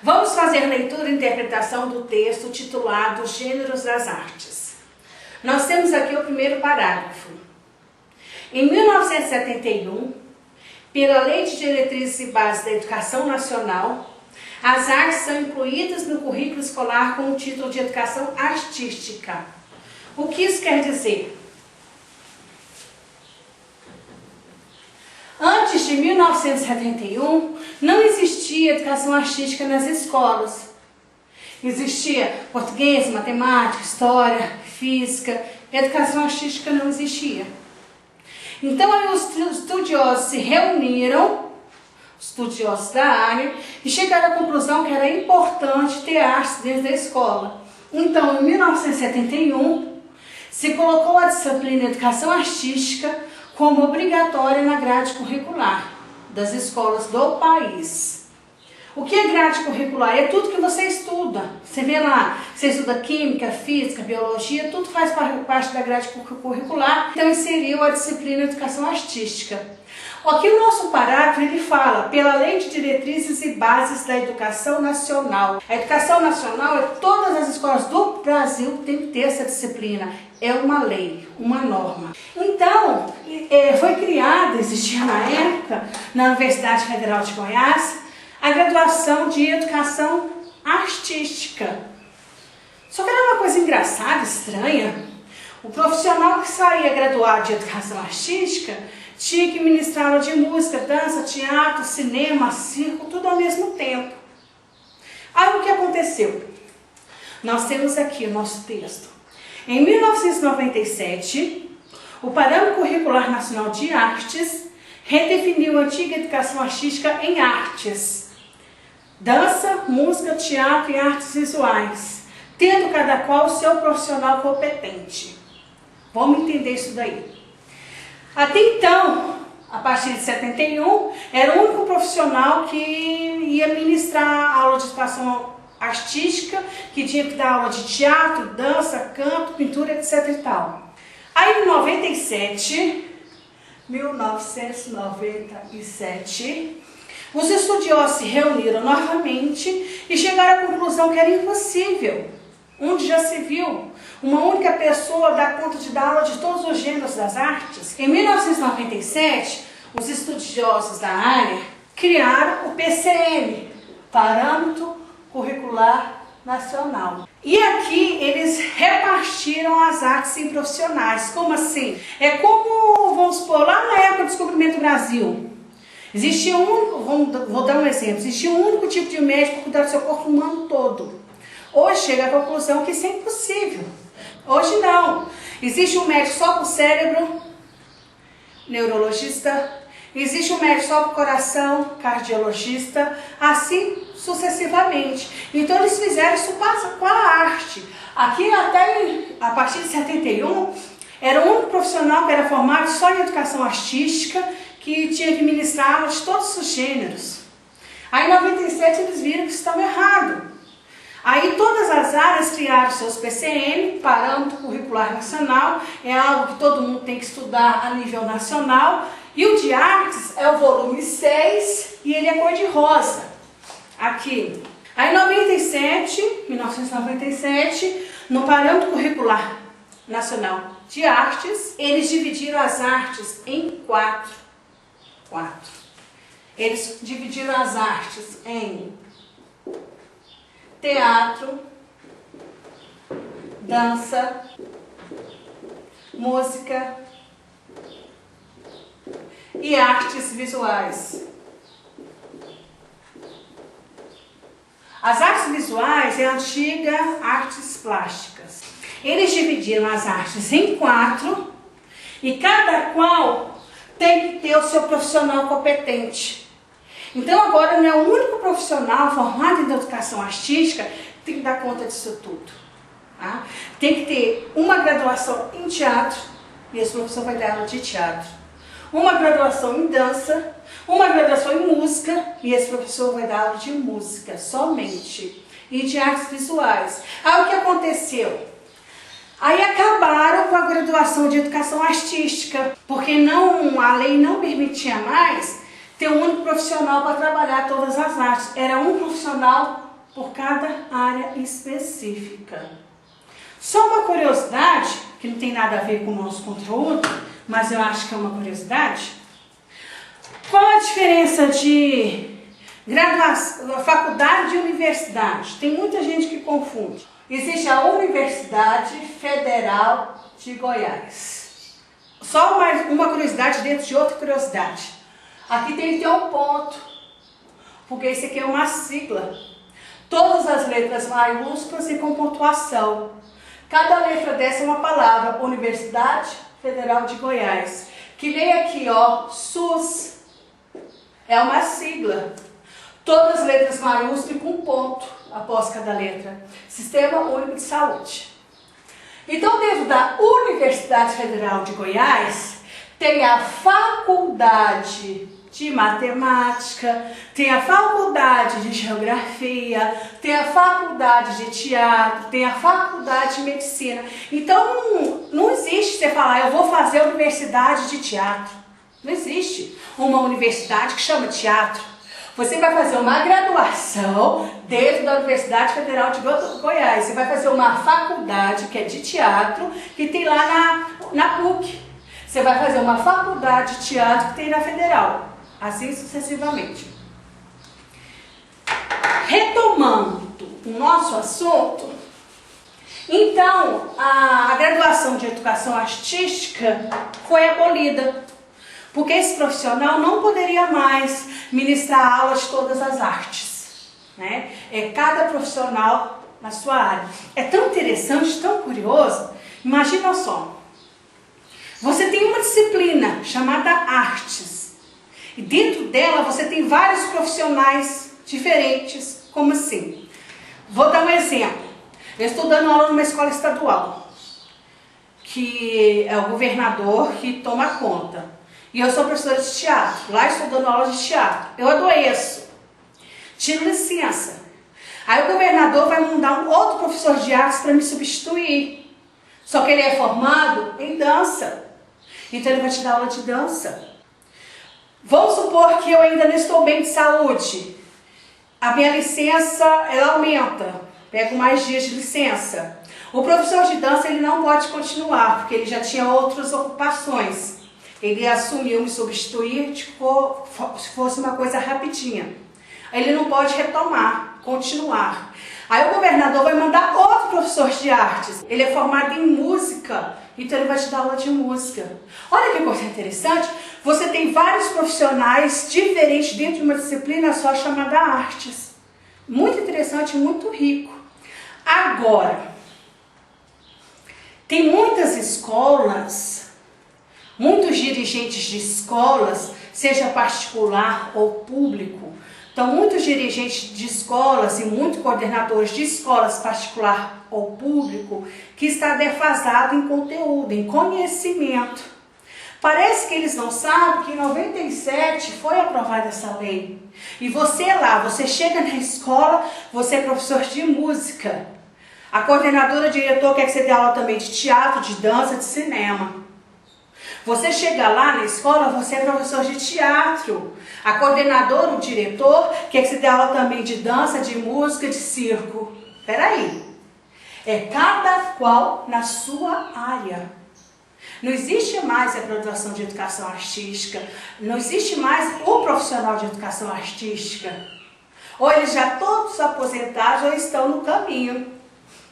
Vamos fazer leitura e interpretação do texto titulado Gêneros das Artes. Nós temos aqui o primeiro parágrafo. Em 1971, pela Lei de Diretrizes e Bases da Educação Nacional, as artes são incluídas no currículo escolar com o título de Educação Artística. O que isso quer dizer? Antes de 1971, não existia educação artística nas escolas. Existia português, matemática, história, física. Educação artística não existia. Então, aí os estudiosos se reuniram, estudiosos da área, e chegaram à conclusão que era importante ter artes dentro da escola. Então, em 1971, se colocou a disciplina de Educação Artística como obrigatória na grade curricular das escolas do país. O que é grade curricular? É tudo que você estuda. Você vê lá, você estuda química, física, biologia, tudo faz parte da grade curricular. Então inseriu a disciplina de Educação Artística. Aqui o nosso parágrafo ele fala, pela Lei de Diretrizes e Bases da Educação Nacional. A Educação Nacional é todas as escolas do Brasil que tem que ter essa disciplina. É uma lei, uma norma. Então, foi criada, existia na época, na Universidade Federal de Goiás, a graduação de Educação Artística. Só que era uma coisa engraçada, estranha. O profissional que saía graduado de Educação Artística tinha que ministrar aula de música, dança, teatro, cinema, circo, tudo ao mesmo tempo. Aí o que aconteceu? Nós temos aqui o nosso texto. Em 1997, o Parâmetro Curricular Nacional de Artes redefiniu a antiga educação artística em artes, dança, música, teatro e artes visuais, tendo cada qual o seu profissional competente. Vamos entender isso daí. Até então, a partir de 71, era o único profissional que ia ministrar aula de educação artística, que tinha que dar aula de teatro, dança, canto, pintura, etc e tal. Aí em 1997, os estudiosos se reuniram novamente e chegaram à conclusão que era impossível, onde já se viu uma única pessoa dar conta de dar aula de todos os gêneros das artes. Em 1997, os estudiosos da área criaram o PCN, Parâmetro Curricular Nacional. E aqui eles repartiram as artes em profissionais. Como assim? É como, vamos supor, lá na época do descobrimento do Brasil, existia um único, vou dar um exemplo, existia um único tipo de médico para cuidar do seu corpo humano todo. Hoje chega à conclusão que isso é impossível. Hoje não. Existe um médico só para o cérebro, neurologista. Existe um médico só para o coração, cardiologista, assim sucessivamente. Então eles fizeram isso com a arte. Aqui até a partir de 71, era o único profissional que era formado só em educação artística, que tinha que ministrar aula de todos os gêneros. Aí em 97 eles viram que isso estava errado. Aí todas as áreas criaram seus PCN, Parâmetro Curricular Nacional, é algo que todo mundo tem que estudar a nível nacional. E o de artes é o volume 6 e ele é cor de rosa. Aqui. Aí em 1997, no Parâmetro Curricular Nacional de Artes, eles dividiram as artes em quatro. Eles dividiram as artes em teatro, dança, música e artes visuais. As artes visuais é a antiga artes plásticas. Eles dividiram as artes em 4 e cada qual tem que ter o seu profissional competente. Então agora não é o único profissional formado em educação artística que tem que dar conta disso tudo. Tá? Tem que ter uma graduação em teatro, e esse professor vai dar aula de teatro. Uma graduação em dança, uma graduação em música, e esse professor vai dar aula de música somente, e de artes visuais. Aí o que aconteceu? Aí acabaram com a graduação de educação artística, porque a lei não permitia mais ter um único profissional para trabalhar todas as artes. Era um profissional por cada área específica. Só uma curiosidade, que não tem nada a ver com o nosso conteúdo, mas eu acho que é uma curiosidade. Qual a diferença de graduação, faculdade e universidade? Tem muita gente que confunde. Existe a Universidade Federal de Goiás. Só uma curiosidade dentro de outra curiosidade. Aqui tem que ter um ponto, porque isso aqui é uma sigla. Todas as letras maiúsculas e com pontuação. Cada letra dessa é uma palavra. Universidade Federal de Goiás. Que nem aqui, ó, SUS. É uma sigla. Todas as letras maiúsculas e com ponto após cada letra. Sistema Único de Saúde. Então, dentro da Universidade Federal de Goiás, tem a Faculdade de Matemática, tem a Faculdade de Geografia, tem a Faculdade de Teatro, tem a Faculdade de Medicina. Então, não existe você falar, eu vou fazer a Universidade de Teatro. Não existe uma universidade que chama teatro. Você vai fazer uma graduação dentro da Universidade Federal de Goiás. Você vai fazer uma faculdade que é de teatro, que tem lá na PUC. Você vai fazer uma faculdade de teatro que tem na Federal. Assim sucessivamente. Retomando o nosso assunto, então a graduação de educação artística foi abolida. Porque esse profissional não poderia mais ministrar aulas de todas as artes, né? É cada profissional na sua área. É tão interessante, tão curioso. Imagina só. Você tem uma disciplina chamada artes. E dentro dela você tem vários profissionais diferentes. Como assim? Vou dar um exemplo. Eu estou dando aula numa escola estadual, que é o governador que toma conta. E eu sou professora de teatro, lá estou dando aula de teatro. Eu adoeço, tiro licença. Aí o governador vai mandar um outro professor de artes para me substituir. Só que ele é formado em dança. Então ele vai te dar aula de dança. Vamos supor que eu ainda não estou bem de saúde. A minha licença, ela aumenta. Pego mais dias de licença. O professor de dança, ele não pode continuar, porque ele já tinha outras ocupações. Ele assumiu me substituir se fosse uma coisa rapidinha. Ele não pode retomar, continuar. Aí o governador vai mandar outro professor de artes. Ele é formado em música, então ele vai te dar aula de música. Olha que coisa interessante. Você tem vários profissionais diferentes dentro de uma disciplina só chamada artes. Muito interessante, muito rico. Agora, tem muitas escolas, muitos dirigentes de escolas, seja particular ou público, então muitos dirigentes de escolas e muitos coordenadores de escolas particular ou público que está defasado em conteúdo, em conhecimento. Parece que eles não sabem que em 97 foi aprovada essa lei. E você lá, você chega na escola, você é professor de música. A coordenadora, o diretor quer que você dê aula também de teatro, de dança, de cinema. Você chega lá na escola, você é professor de teatro. A coordenadora, o diretor, quer que você dê aula também de dança, de música, de circo. Peraí. É cada qual na sua área. Não existe mais a graduação de educação artística. Não existe mais o profissional de educação artística. Ou eles já todos aposentados ou estão no caminho.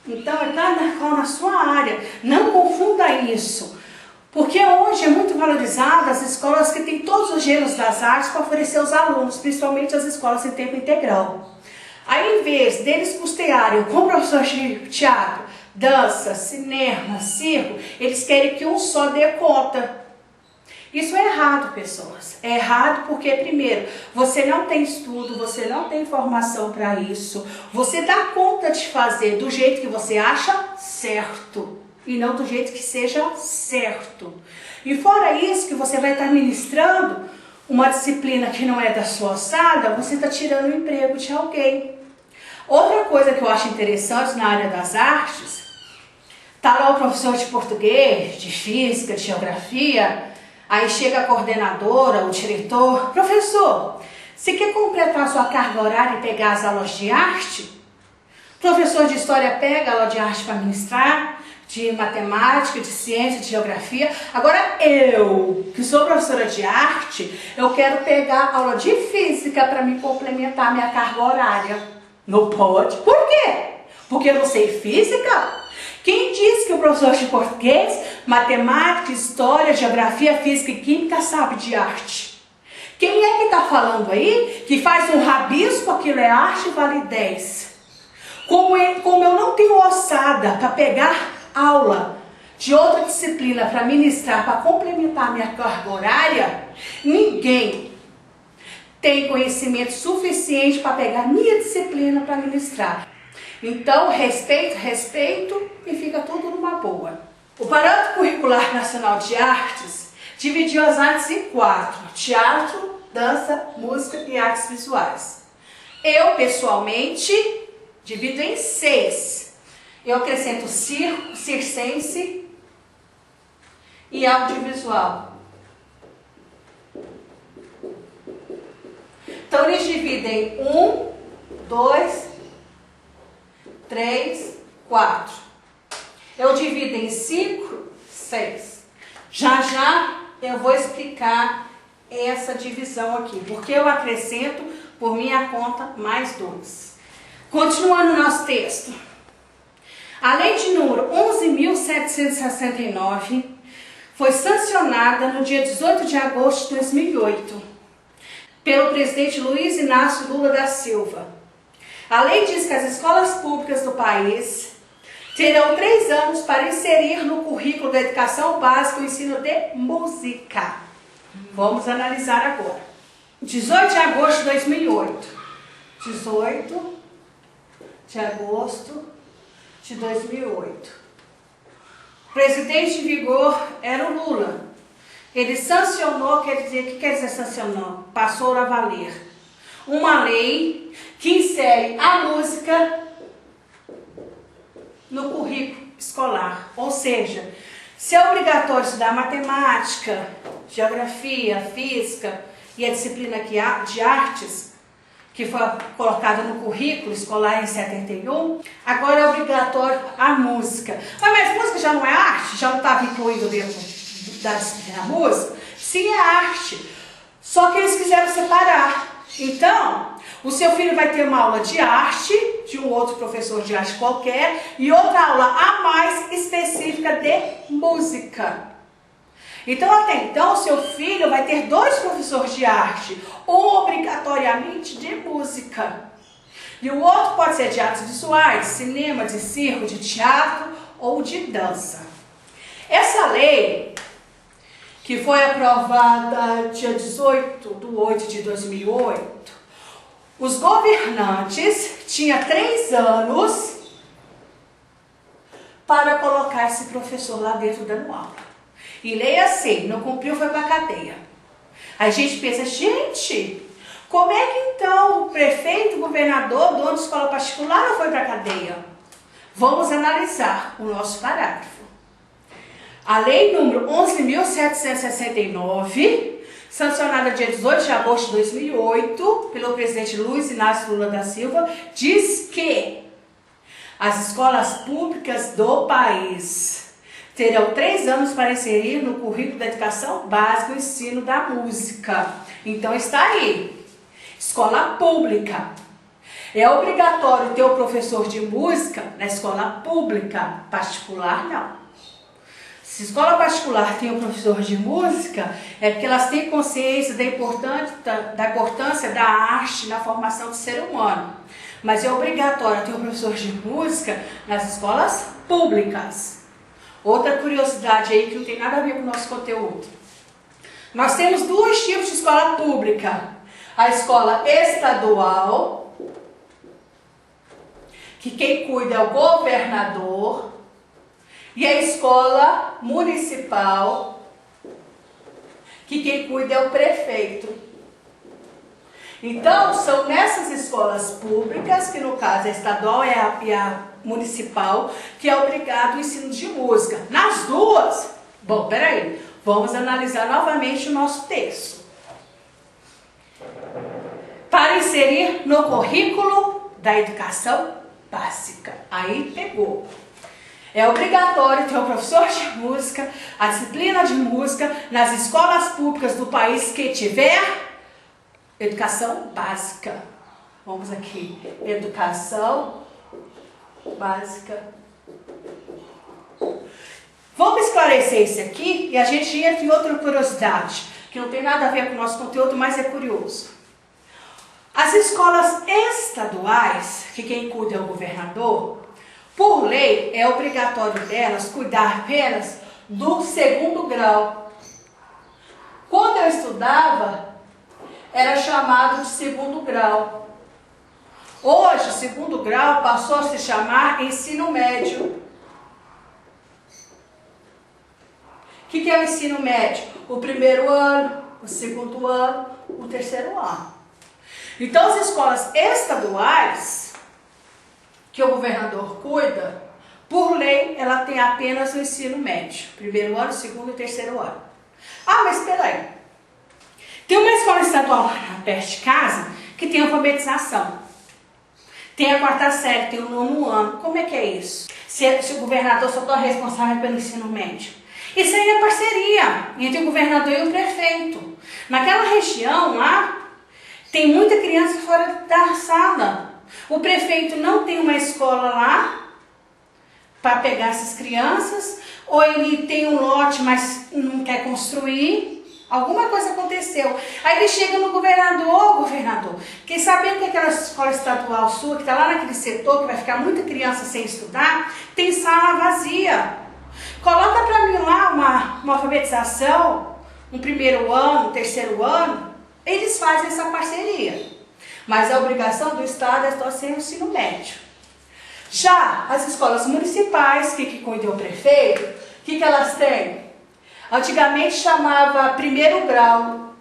Então é cada qual na sua área. Não confunda isso. Porque hoje é muito valorizado as escolas que têm todos os gêneros das artes para oferecer aos alunos, principalmente as escolas em tempo integral. Aí, em vez deles custearem com professores de teatro, dança, cinema, circo, eles querem que um só dê conta. Isso é errado, pessoas. É errado porque, primeiro, você não tem estudo, você não tem formação para isso. Você dá conta de fazer do jeito que você acha certo. E não do jeito que seja certo. E fora isso, que você vai estar ministrando uma disciplina que não é da sua alçada, você está tirando o emprego de alguém. Outra coisa que eu acho interessante na área das artes, está lá o professor de português, de física, de geografia, aí chega a coordenadora, o diretor, professor, você quer completar a sua carga horária e pegar as aulas de arte? Professor de história pega aula de arte para ministrar, de matemática, de ciência, de geografia. Agora eu, que sou professora de arte, eu quero pegar aula de física para me complementar minha carga horária. Não pode. Por quê? Porque eu não sei física? Quem diz que o professor de português, matemática, história, geografia, física e química sabe de arte? Quem é que está falando aí que faz um rabisco, aquilo é arte, vale 10? Como eu não tenho ossada para pegar aula de outra disciplina para ministrar, para complementar minha carga horária, ninguém tem conhecimento suficiente para pegar minha disciplina para ministrar. Então, respeito e fica tudo numa boa. O Parâmetro Curricular Nacional de Artes dividiu as artes em 4: teatro, dança, música e artes visuais. Eu, pessoalmente, divido em 6. Eu acrescento circo, circense e audiovisual. Então, eles dividem 1, 2, 3, 4. Eu divido em 5, 6. Já eu vou explicar essa divisão aqui, porque eu acrescento por minha conta mais 2. Continuando o nosso texto. A lei de número 11.769 foi sancionada no dia 18 de agosto de 2008 pelo presidente Luiz Inácio Lula da Silva. A lei diz que as escolas públicas do país terão 3 anos para inserir no currículo da educação básica o ensino de música. Vamos analisar agora. 18 de agosto de 2008. 18 de agosto de 2008. O presidente em vigor era o Lula. Ele sancionou, o que quer dizer sancionou? Passou a valer uma lei que insere a música no currículo escolar. Ou seja, se é obrigatório estudar matemática, geografia, física e a disciplina de artes, que foi colocada no currículo escolar em 71, agora é obrigatório a música. Mas música já não é arte? Já não estava incluído dentro da disciplina música? Sim, é arte. Só que eles quiseram separar. Então, o seu filho vai ter uma aula de arte, de um outro professor de arte qualquer, e outra aula a mais específica de música. Então, até então, o seu filho vai ter 2 professores de arte, obrigatoriamente de música. E o outro pode ser de artes visuais, cinema, de circo, de teatro ou de dança. Essa lei, que foi aprovada dia 18 de 8 de 2008, os governantes tinham 3 anos para colocar esse professor lá dentro dando aula. E lei assim, não cumpriu, foi para a cadeia. Aí a gente pensa, gente, como é que então o prefeito, o governador, dono de escola particular não foi para a cadeia? Vamos analisar o nosso parágrafo. A lei número 11.769, sancionada dia 18 de agosto de 2008, pelo presidente Luiz Inácio Lula da Silva, diz que as escolas públicas do país terão 3 anos para inserir no currículo da educação básica o ensino da música. Então está aí, escola pública. É obrigatório ter o professor de música na escola pública, particular não. Se a escola particular tem um professor de música, é porque elas têm consciência da importância da arte na formação do ser humano. Mas é obrigatório ter um professor de música nas escolas públicas. Outra curiosidade aí que não tem nada a ver com o nosso conteúdo. Nós temos 2 tipos de escola pública. A escola estadual, que quem cuida é o governador, e a escola municipal, que quem cuida é o prefeito. Então, são nessas escolas públicas, que no caso a estadual e a municipal, que é obrigado o ensino de música. Nas duas, bom, peraí, vamos analisar novamente o nosso texto. Para inserir no currículo da educação básica. Aí pegou. É obrigatório ter um professor de música, a disciplina de música nas escolas públicas do país que tiver educação básica. Vamos aqui, educação básica. Vamos esclarecer isso aqui e a gente entra em outra curiosidade, que não tem nada a ver com o nosso conteúdo, mas é curioso. As escolas estaduais, que quem cuida é o governador, por lei é obrigatório delas cuidar apenas do segundo grau. Quando eu estudava, era chamado de segundo grau. Hoje, o segundo grau passou a se chamar ensino médio. O que é o ensino médio? O primeiro ano, o segundo ano, o terceiro ano. Então, as escolas estaduais, que o governador cuida, por lei, ela tem apenas o ensino médio. Primeiro ano, segundo e terceiro ano. Ah, mas espera aí. Tem uma escola estadual lá perto de casa que tem alfabetização. Tem a quarta série, tem o nono ano. Como é que é isso? Se o governador só está responsável pelo ensino médio. Isso aí é parceria entre o governador e o prefeito. Naquela região lá, tem muita criança fora da sala. O prefeito não tem uma escola lá para pegar essas crianças, ou ele tem um lote, mas não quer construir. Alguma coisa aconteceu. Aí ele chega no governador, quem sabendo que aquela escola estadual sua, que está lá naquele setor, que vai ficar muita criança sem estudar, tem sala vazia. Coloca para mim lá uma alfabetização, um primeiro ano, um terceiro ano. Eles fazem essa parceria. Mas a obrigação do Estado é só ser o ensino médio. Já as escolas municipais, que cuida o prefeito, o que elas têm? Antigamente chamava primeiro grau.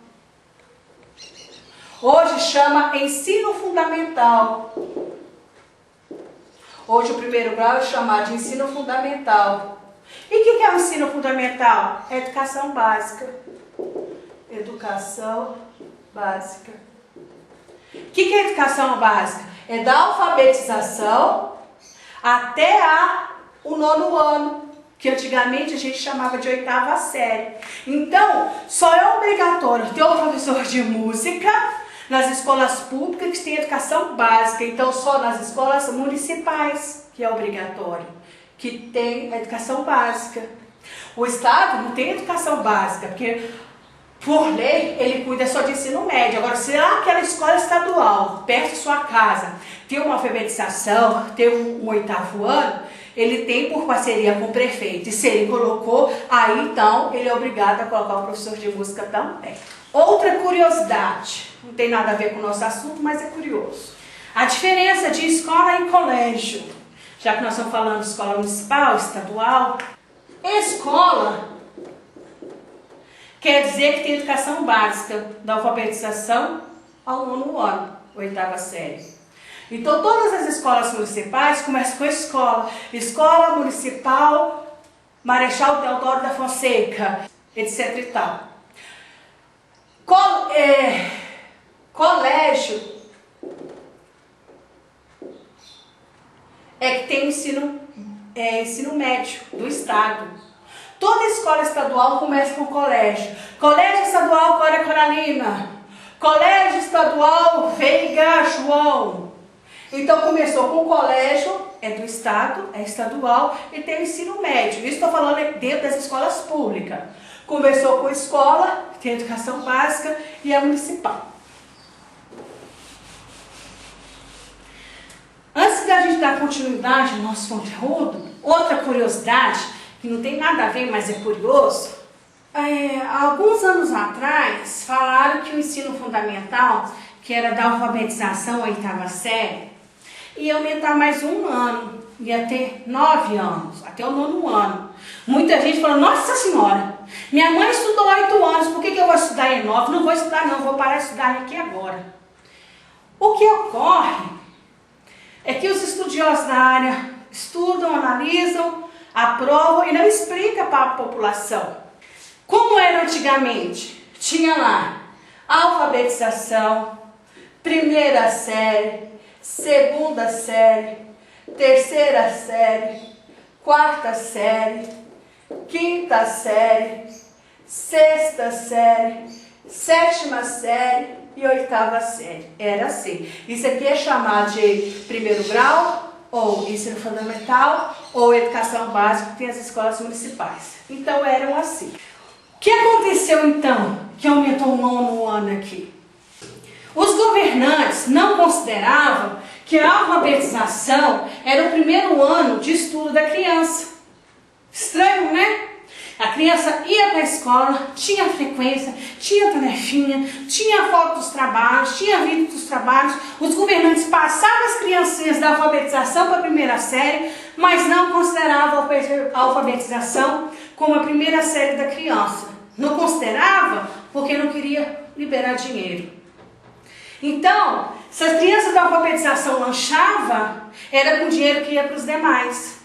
Hoje chama ensino fundamental. Hoje o primeiro grau é chamado de ensino fundamental. E o que é o ensino fundamental? É educação básica. Educação básica. O que é educação básica? É da alfabetização até o nono ano, que antigamente a gente chamava de oitava série. Então, só é obrigatório ter um professor de música nas escolas públicas que tem educação básica. Então, só nas escolas municipais que é obrigatório, que tem a educação básica. O Estado não tem educação básica, porque por lei, ele cuida só de ensino médio. Agora, se aquela escola estadual, perto de sua casa, tem uma alfabetização, tem um oitavo ano, ele tem por parceria com o prefeito. E se ele colocou, aí então ele é obrigado a colocar o professor de música também. Outra curiosidade, não tem nada a ver com o nosso assunto, mas é curioso. A diferença de escola e colégio. Já que nós estamos falando de escola municipal, estadual, escola quer dizer que tem educação básica, da alfabetização ao nono ano, oitava série. Então, todas as escolas municipais começam com escola. Escola Municipal Marechal Deodoro da Fonseca, etc. e tal. Colégio é que tem ensino médio do Estado. Toda escola estadual começa com colégio. Colégio Estadual Cora Coralina. Colégio Estadual Veiga João. Então começou com o colégio, é do Estado, é estadual, e tem o ensino médio. Isso estou falando dentro das escolas públicas. Começou com escola, tem a educação básica e a municipal. Antes da gente dar continuidade ao nosso conteúdo, outra curiosidade, que não tem nada a ver, mas é curioso. Alguns anos atrás, falaram que o ensino fundamental, que era da alfabetização, a oitava série, ia aumentar mais um ano, ia ter 9 anos, até o nono ano. Muita gente falou, nossa senhora, minha mãe estudou 8 anos, por que eu vou estudar em 9? Não vou estudar não, vou parar de estudar aqui agora. O que ocorre é que os estudiosos da área estudam, analisam, aprovam e não explicam para a população. Como era antigamente? Tinha lá alfabetização, primeira série, segunda série, terceira série, quarta série, quinta série, sexta série, sétima série e oitava série. Era assim. Isso aqui é chamado de primeiro grau, ou ensino fundamental, ou educação básica, que tem as escolas municipais. Então eram assim. O que aconteceu então, que aumentou o nono ano aqui? Os governantes não consideravam que a alfabetização era o primeiro ano de estudo da criança. Estranho, né? A criança ia para a escola, tinha frequência, tinha tarefinha, tinha foto dos trabalhos, tinha vídeo dos trabalhos. Os governantes passavam as criancinhas da alfabetização para a primeira série, mas não consideravam a alfabetização como a primeira série da criança. Não considerava porque não queria liberar dinheiro. Então, se as crianças da alfabetização lanchavam, era com dinheiro que ia para os demais.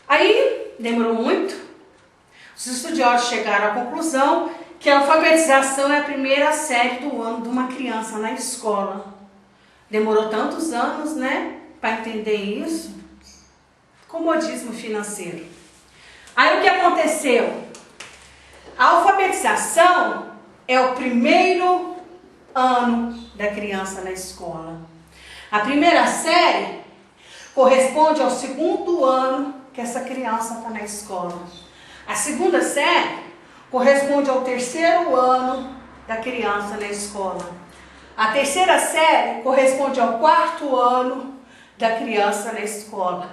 Aí, demorou muito. Os estudiosos chegaram à conclusão que a alfabetização é a primeira série do ano de uma criança na escola. Demorou tantos anos, né, para entender isso. Comodismo financeiro. Aí o que aconteceu? A alfabetização é o primeiro ano da criança na escola. A primeira série corresponde ao segundo ano que essa criança está na escola. A segunda série corresponde ao terceiro ano da criança na escola. A terceira série corresponde ao quarto ano da criança na escola.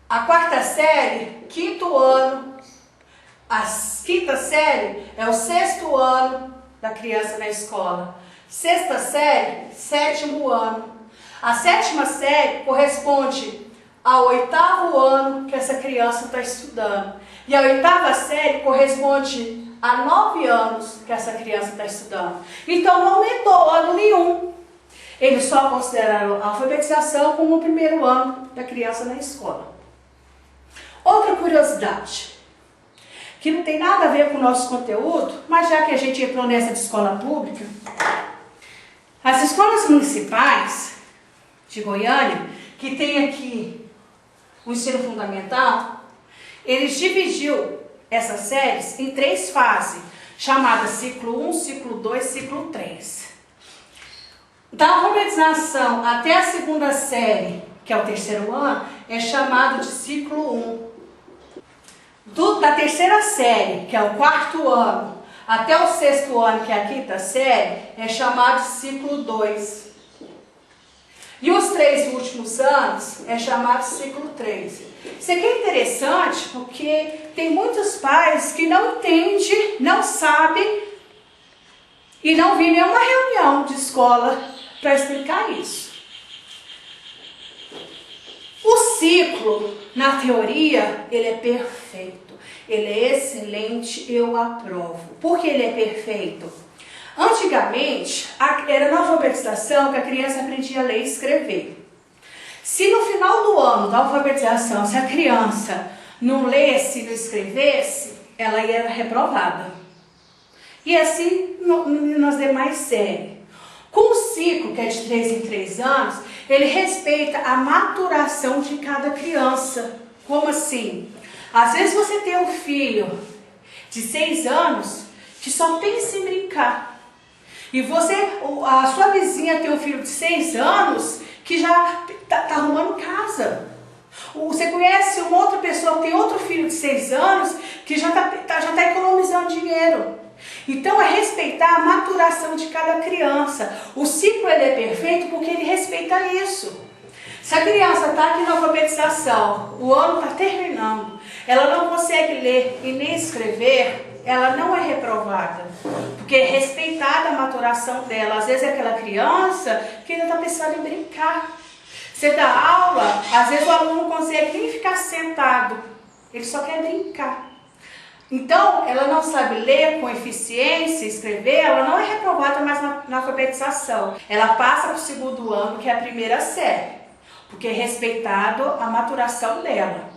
A quarta série, quinto ano. A quinta série é o sexto ano da criança na escola. Sexta série, sétimo ano. A sétima série corresponde ao oitavo ano que essa criança está estudando. E a oitava série corresponde a 9 anos que essa criança está estudando. Então não aumentou ano nenhum. Eles só consideraram a alfabetização como o primeiro ano da criança na escola. Outra curiosidade, que não tem nada a ver com o nosso conteúdo, mas já que a gente entrou nessa de escola pública, as escolas municipais de Goiânia, que tem aqui o ensino fundamental, eles dividiu essas séries em 3 fases, chamadas ciclo 1, ciclo 2, ciclo 3. Da alfabetização até a segunda série, que é o terceiro ano, é chamado de ciclo 1. Da terceira série, que é o quarto ano, até o sexto ano, que é a quinta série, é chamado de ciclo 2. E os 3 últimos anos é chamado de ciclo 3. Isso aqui é interessante porque tem muitos pais que não entendem, não sabem e não vêm nenhuma reunião de escola para explicar isso. O ciclo, na teoria, ele é perfeito. Ele é excelente, eu aprovo. Por que ele é perfeito? Antigamente, era na alfabetização que a criança aprendia a ler e escrever. Se no final do ano da alfabetização, se a criança não lesse e não escrevesse, ela era reprovada. E assim nas demais séries. Com o ciclo, que é de 3 em 3 anos, ele respeita a maturação de cada criança. Como assim? Às vezes você tem um filho de 6 anos que só pensa em brincar. E a sua vizinha tem um filho de 6 anos que já está arrumando casa. Você conhece uma outra pessoa que tem outro filho de 6 anos que já está economizando dinheiro. Então é respeitar a maturação de cada criança. O ciclo ele é perfeito porque ele respeita isso. Se a criança está aqui na alfabetização, o ano está terminando, ela não consegue ler e nem escrever, ela não é reprovada, porque é respeitada a maturação dela. Às vezes é aquela criança que ainda está pensando em brincar. Você dá aula, às vezes o aluno não consegue nem ficar sentado, ele só quer brincar. Então, ela não sabe ler com eficiência, escrever, ela não é reprovada mais na alfabetização. Ela passa para o segundo ano, que é a primeira série, porque é respeitado a maturação dela.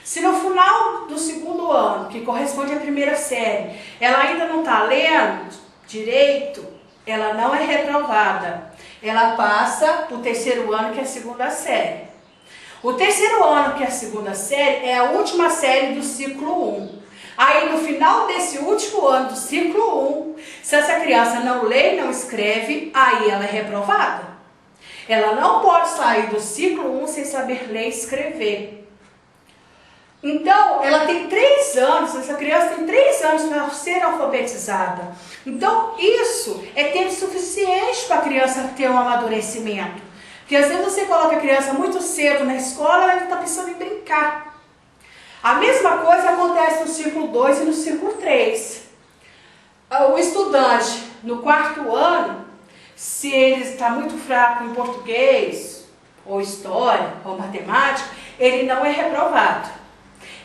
Se no final do segundo ano, que corresponde à primeira série, ela ainda não está lendo direito, ela não é reprovada. ela passa para o terceiro ano, que é a segunda série. O terceiro ano, que é a segunda série, é a última série do ciclo 1. Aí, no final desse último ano do ciclo 1, se essa criança não lê e não escreve, aí ela é reprovada. Ela não pode sair do ciclo 1 sem saber ler e escrever. Então, ela tem 3 anos, essa criança tem 3 anos para ser alfabetizada. Então, isso é tempo suficiente para a criança ter um amadurecimento. Porque às vezes você coloca a criança muito cedo na escola, ela está pensando em brincar. A mesma coisa acontece no ciclo 2 e no ciclo 3. O estudante, no 4º ano, se ele está muito fraco em português, ou história, ou matemática, ele não é reprovado.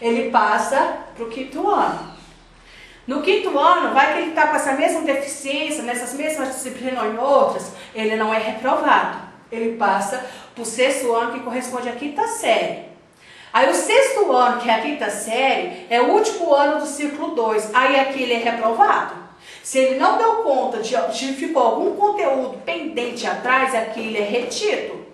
Ele passa para o 5º ano. No 5º ano, vai que ele está com essa mesma deficiência, nessas mesmas disciplinas ou em outras, ele não é reprovado. Ele passa para o 6º ano, que corresponde à 5ª série. Aí o 6º ano, que é a 5ª série, é o último ano do ciclo 2. Aí aqui ele é reprovado. Se ele não deu conta de ficou algum conteúdo pendente atrás, aqui ele é retido.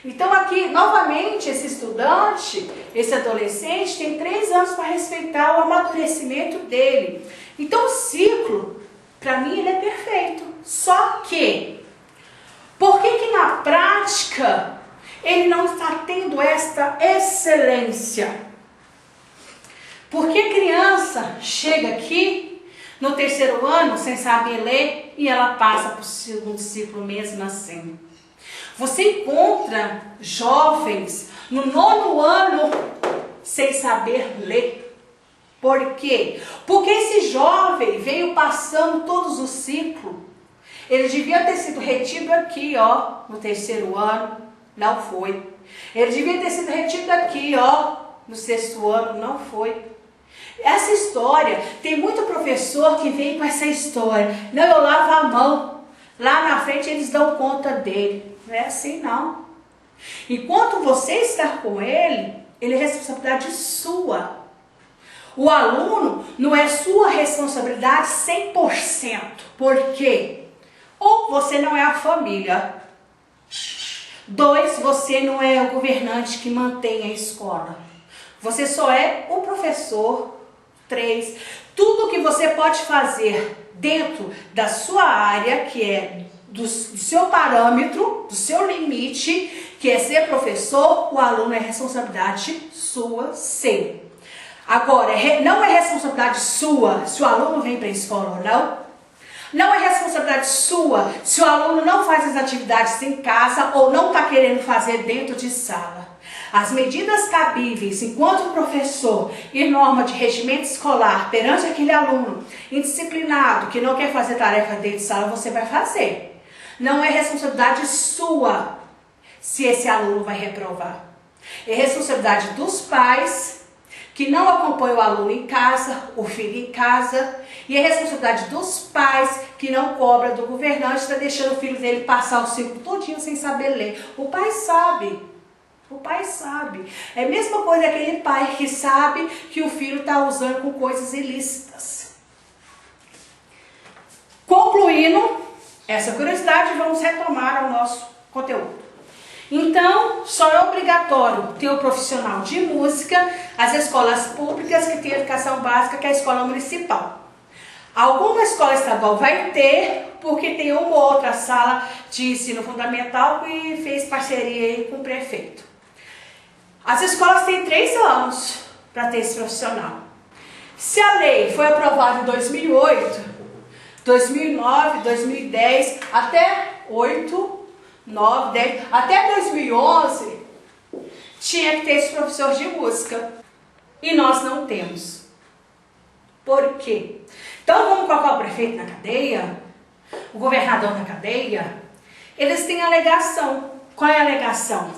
Então aqui, novamente, esse estudante, esse adolescente, tem 3 anos para respeitar o amadurecimento dele. Então o ciclo, para mim, ele é perfeito. Só que, por que na prática ele não está tendo esta excelência? Porque a criança chega aqui no 3º ano sem saber ler e ela passa para o 2º ciclo mesmo assim. Você encontra jovens no 9º ano sem saber ler. Por quê? Porque esse jovem veio passando todos os ciclos. Ele devia ter sido retido aqui, ó, no 3º ano, não foi. Ele devia ter sido retido aqui, ó, no 6º ano, não foi. Essa história, tem muito professor que vem com essa história. Não, eu lavo a mão. Lá na frente eles dão conta dele. Não é assim, não. Enquanto você está com ele, ele é responsabilidade sua. O aluno não é sua responsabilidade 100%. Por quê? Ou você não é a família. 2, você não é o governante que mantém a escola. Você só é o professor. 3, tudo que você pode fazer dentro da sua área, que é do seu parâmetro, do seu limite, que é ser professor, o aluno é responsabilidade sua, sim. Agora, não é responsabilidade sua se o aluno vem para a escola ou não. Não é responsabilidade sua se o aluno não faz as atividades em casa ou não está querendo fazer dentro de sala. As medidas cabíveis enquanto professor e norma de regimento escolar perante aquele aluno indisciplinado que não quer fazer tarefa dentro de sala, você vai fazer. Não é responsabilidade sua se esse aluno vai reprovar. É responsabilidade dos pais que não acompanham o aluno em casa, o filho em casa. E é responsabilidade dos pais que não cobram do governante, está deixando o filho dele passar o ciclo todinho sem saber ler. O pai sabe. O pai sabe. É a mesma coisa aquele pai que sabe que o filho está usando com coisas ilícitas. Concluindo essa curiosidade, vamos retomar ao nosso conteúdo. Então, só é obrigatório ter um profissional de música, as escolas públicas que têm educação básica, que é a escola municipal. Alguma escola estadual vai ter, porque tem uma ou outra sala de ensino fundamental que fez parceria aí com o prefeito. As escolas têm 3 anos para ter esse profissional. Se a lei foi aprovada em 2008, 2009, 2010, até 8, 9, 10, até 2011, tinha que ter esse professor de música. E nós não temos. Por quê? Então vamos colocar o prefeito na cadeia, o governador na cadeia. Eles têm alegação. Qual é a alegação?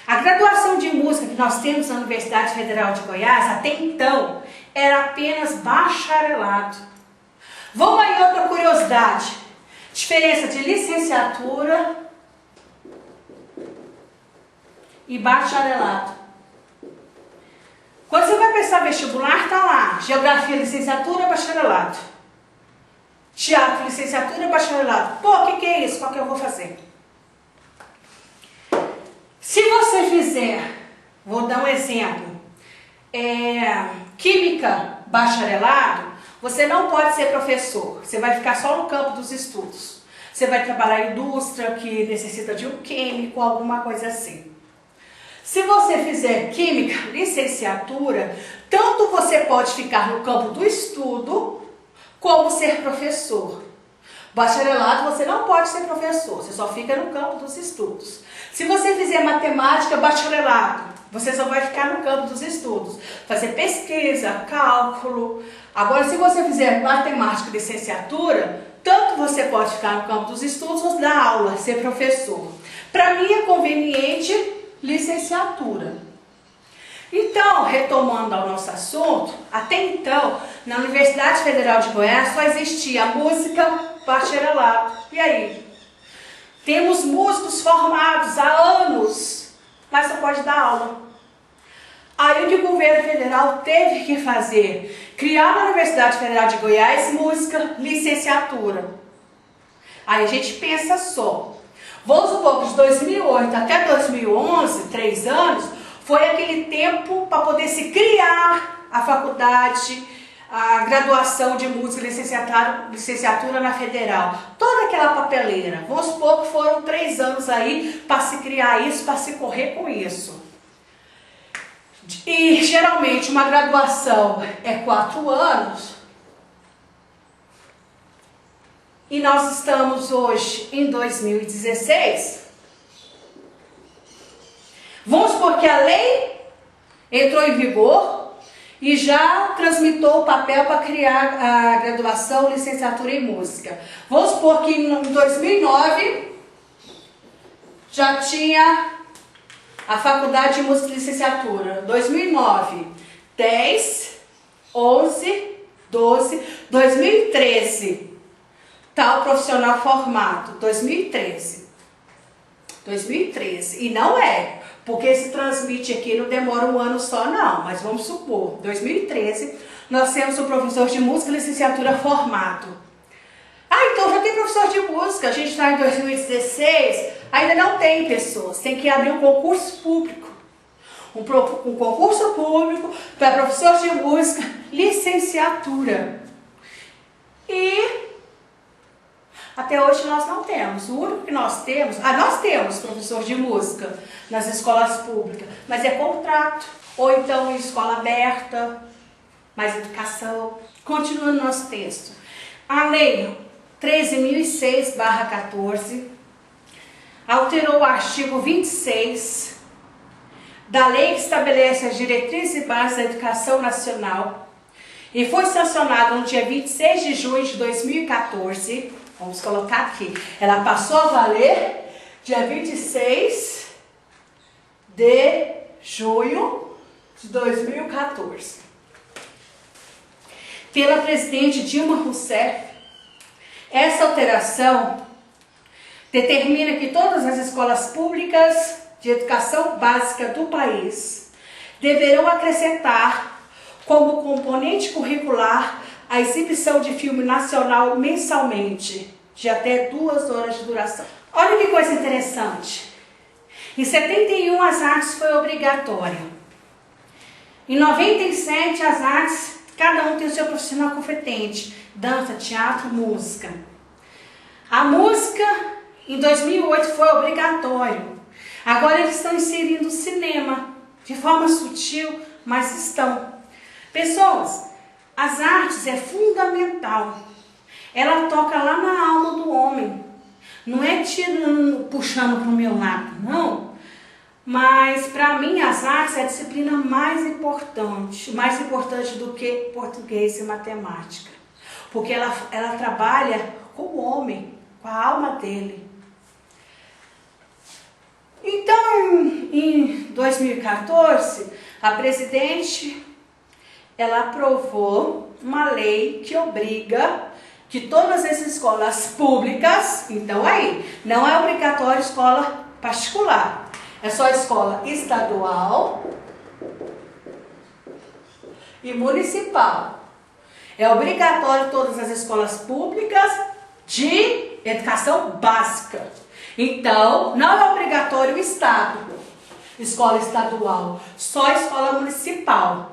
A graduação de música que nós temos na Universidade Federal de Goiás, até então, era apenas bacharelado. Vamos aí outra curiosidade. Diferença de licenciatura e bacharelado. Quando você vai prestar vestibular, tá lá. Geografia, licenciatura, bacharelado. Teatro, licenciatura, bacharelado. Pô, o que é isso? Qual que eu vou fazer? fizer, vou dar um exemplo, química bacharelado, você não pode ser professor, você vai ficar só no campo dos estudos. Você vai trabalhar em indústria que necessita de um químico, alguma coisa assim. Se você fizer química, licenciatura, tanto você pode ficar no campo do estudo, como ser professor. Bacharelado, você não pode ser professor, você só fica no campo dos estudos. Se você fizer matemática, bacharelado, você só vai ficar no campo dos estudos, fazer pesquisa, cálculo. Agora, se você fizer matemática e licenciatura, tanto você pode ficar no campo dos estudos ou dar aula, ser professor. Para mim é conveniente licenciatura. Então, retomando ao nosso assunto, até então, na Universidade Federal de Goiás só existia música bacharelado. E aí? Temos músicos formados há anos, mas só pode dar aula. Aí o que o governo federal teve que fazer? Criar na Universidade Federal de Goiás música licenciatura. Aí a gente pensa só. Vamos supor que de 2008 até 2011, 3 anos, foi aquele tempo para poder se criar a faculdade, a graduação de música licenciatura na federal. Toda aquela papeleira. Vamos supor que foram 3 anos aí para se criar isso, para se correr com isso. E geralmente uma graduação é 4 anos. E nós estamos hoje em 2016. Vamos supor que a lei entrou em vigor e já transmitou o papel para criar a graduação, licenciatura em música. Vamos supor que em 2009 já tinha a faculdade de música e licenciatura. 2009, 10, 11, 12, 2013. Tal profissional formado, 2013. 2013. E não é, porque se transmite aqui não demora um ano só não, mas vamos supor, 2013, nós temos um professor de música e licenciatura formado. Então já tem professor de música, a gente está em 2016, ainda não tem pessoas, tem que abrir um concurso público. Um concurso público para professor de música, licenciatura. E até hoje nós não temos. O único que nós temos professor de música nas escolas públicas, mas é contrato, ou então em escola aberta, mais educação. Continuando nosso texto. A lei 13.006/14 alterou o artigo 26 da lei que estabelece as diretrizes e bases da educação nacional e foi sancionada no dia 26 de junho de 2014. Vamos colocar aqui. Ela passou a valer dia 26 de junho de 2014. Pela presidente Dilma Rousseff. Essa alteração determina que todas as escolas públicas de educação básica do país deverão acrescentar como componente curricular a exibição de filme nacional mensalmente, de até 2 horas de duração. Olha que coisa interessante. Em 71 as artes foi obrigatória. Em 97 as artes, cada um tem o seu profissional competente. Dança, teatro, música. A música em 2008 foi obrigatório. Agora eles estão inserindo o cinema de forma sutil, mas estão. Pessoas, as artes é fundamental. Ela toca lá na alma do homem. Não é tirando, puxando para o meu lado, não. Mas para mim as artes é a disciplina mais importante do que português e matemática. Porque ela trabalha com o homem, com a alma dele. Então, em 2014, a presidente, ela aprovou uma lei que obriga que todas as escolas públicas, então aí, não é obrigatório escola particular, é só escola estadual e municipal. É obrigatório todas as escolas públicas de educação básica. Então, não é obrigatório o Estado. escola estadual, só escola municipal.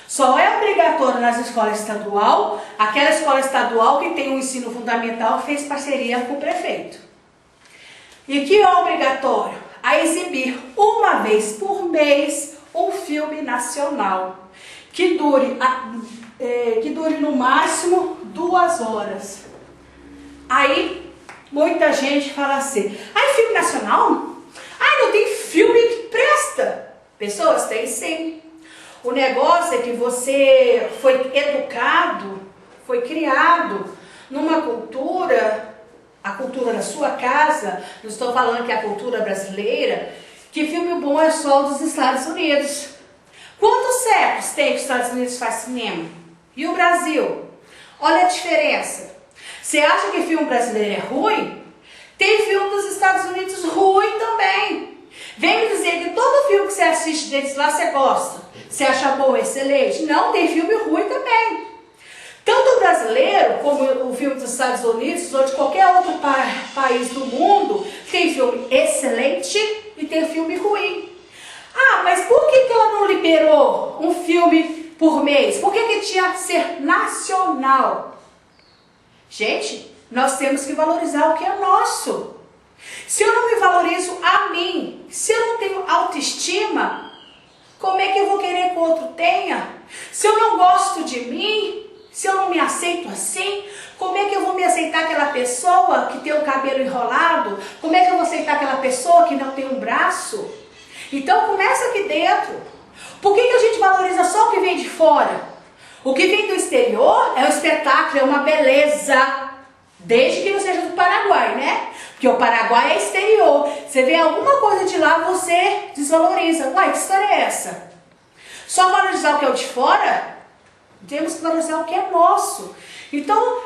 Só é obrigatório nas escolas estadual, aquela escola estadual que tem um ensino fundamental fez parceria com o prefeito. E que é obrigatório? A exibir uma vez por mês um filme nacional, que dure no máximo 2 horas. Aí, muita gente fala assim, ai, filme nacional? Ai, não tem filme que presta. Pessoas, tem sim. O negócio é que você foi educado, foi criado numa cultura, a cultura da sua casa, não estou falando que é a cultura brasileira, que filme bom é só o dos Estados Unidos. Quantos séculos tem que os Estados Unidos faz cinema? E o Brasil? Olha a diferença. Você acha que filme brasileiro é ruim? Tem filme dos Estados Unidos ruim também. Vem me dizer que todo filme que você assiste deles lá você gosta. Você acha bom, excelente? Não, tem filme ruim também. Tanto o brasileiro, como o filme dos Estados Unidos, ou de qualquer outro país do mundo, tem filme excelente e tem filme ruim. Ah, mas por que ela não liberou um filme por mês? Por que tinha que ser nacional? Gente, nós temos que valorizar o que é nosso. Se eu não me valorizo a mim, se eu não tenho autoestima, como é que eu vou querer que o outro tenha? Se eu não gosto de mim, se eu não me aceito assim, como é que eu vou me aceitar aquela pessoa que tem o cabelo enrolado? Como é que eu vou aceitar aquela pessoa que não tem um braço? Então começa aqui dentro. Por que a gente valoriza só o que vem de fora? O que vem do exterior é um espetáculo, é uma beleza. Desde que não seja do Paraguai, né? Porque o Paraguai é exterior. Você vê alguma coisa de lá, você desvaloriza. Uai, que história é essa? Só valorizar o que é o de fora? Temos que valorizar o que é nosso. Então,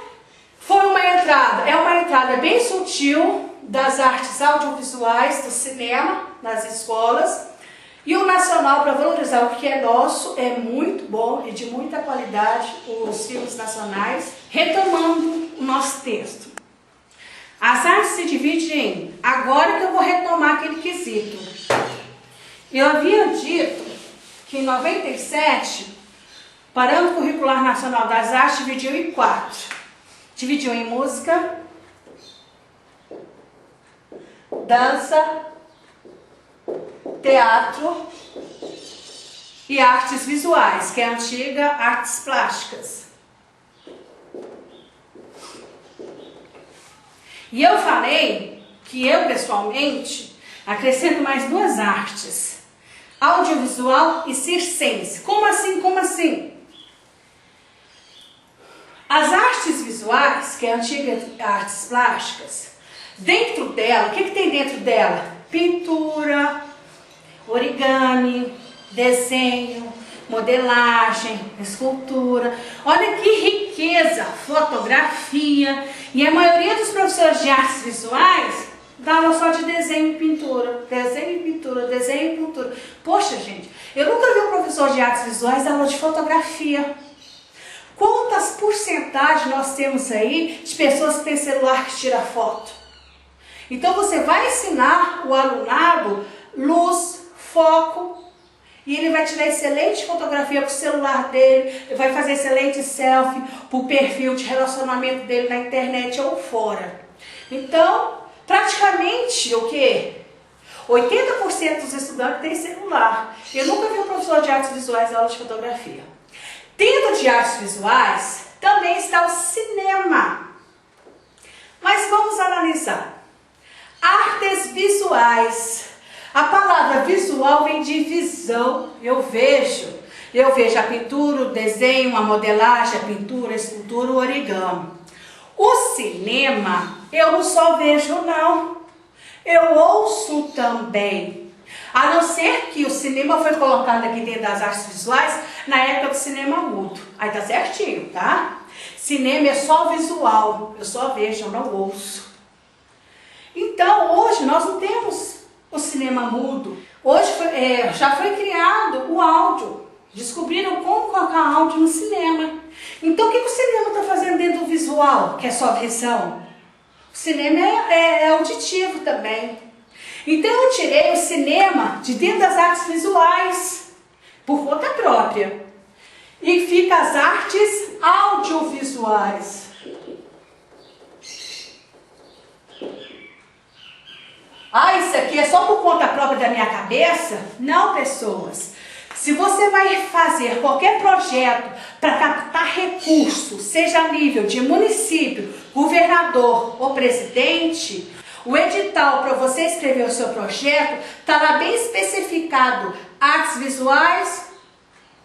foi uma entrada. É uma entrada bem sutil das artes audiovisuais, do cinema, nas escolas. E o nacional, para valorizar o que é nosso, é muito bom e de muita qualidade, os filmes nacionais. Retomando o nosso texto. As artes se dividem em, agora que eu vou retomar aquele quesito. Eu havia dito que em 97, o Parâmetro Curricular Nacional das Artes dividiu em 4. Dividiu em música, dança, teatro e artes visuais, que é a antiga artes plásticas. E eu falei que eu, pessoalmente, acrescento mais 2 artes, audiovisual e circense. Como assim? Como assim? As artes visuais, que é a antiga artes plásticas, dentro dela, o que tem dentro dela? Pintura, origami, desenho, modelagem, escultura. Olha que riqueza, fotografia. E a maioria dos professores de artes visuais dá aula só de desenho e pintura. Desenho e pintura, desenho e pintura. Poxa, gente, eu nunca vi um professor de artes visuais dar aula de fotografia. Quantas porcentagens nós temos aí de pessoas que têm celular que tira foto? Então você vai ensinar o alunado luz, foco, e ele vai tirar excelente fotografia para o celular dele, ele vai fazer excelente selfie para o perfil de relacionamento dele na internet ou fora. Então, praticamente o quê? 80% dos estudantes têm celular. Eu nunca vi um professor de artes visuais dar aula de fotografia. Dentro de artes visuais, também está o cinema. Mas vamos analisar. Artes visuais. A palavra visual vem de visão. Eu vejo a pintura, o desenho, a modelagem, a pintura, a escultura, o origami. O cinema, eu não só vejo não, eu ouço também. A não ser que o cinema foi colocado aqui dentro das artes visuais na época do cinema mudo. Aí tá certinho, tá? Cinema é só visual, eu só vejo, eu não ouço. Então, hoje nós não temos o cinema mudo. Hoje já foi criado o áudio. Descobriram como colocar áudio no cinema. Então, o que o cinema está fazendo dentro do visual, que é só visão? O cinema é auditivo também. Então eu tirei o cinema de dentro das artes visuais, por conta própria. E fica as artes audiovisuais. Ah, isso aqui é só por conta própria da minha cabeça? Não, pessoas. Se você vai fazer qualquer projeto para captar recursos, seja a nível de município, governador ou presidente, o edital para você escrever o seu projeto está lá bem especificado: artes visuais,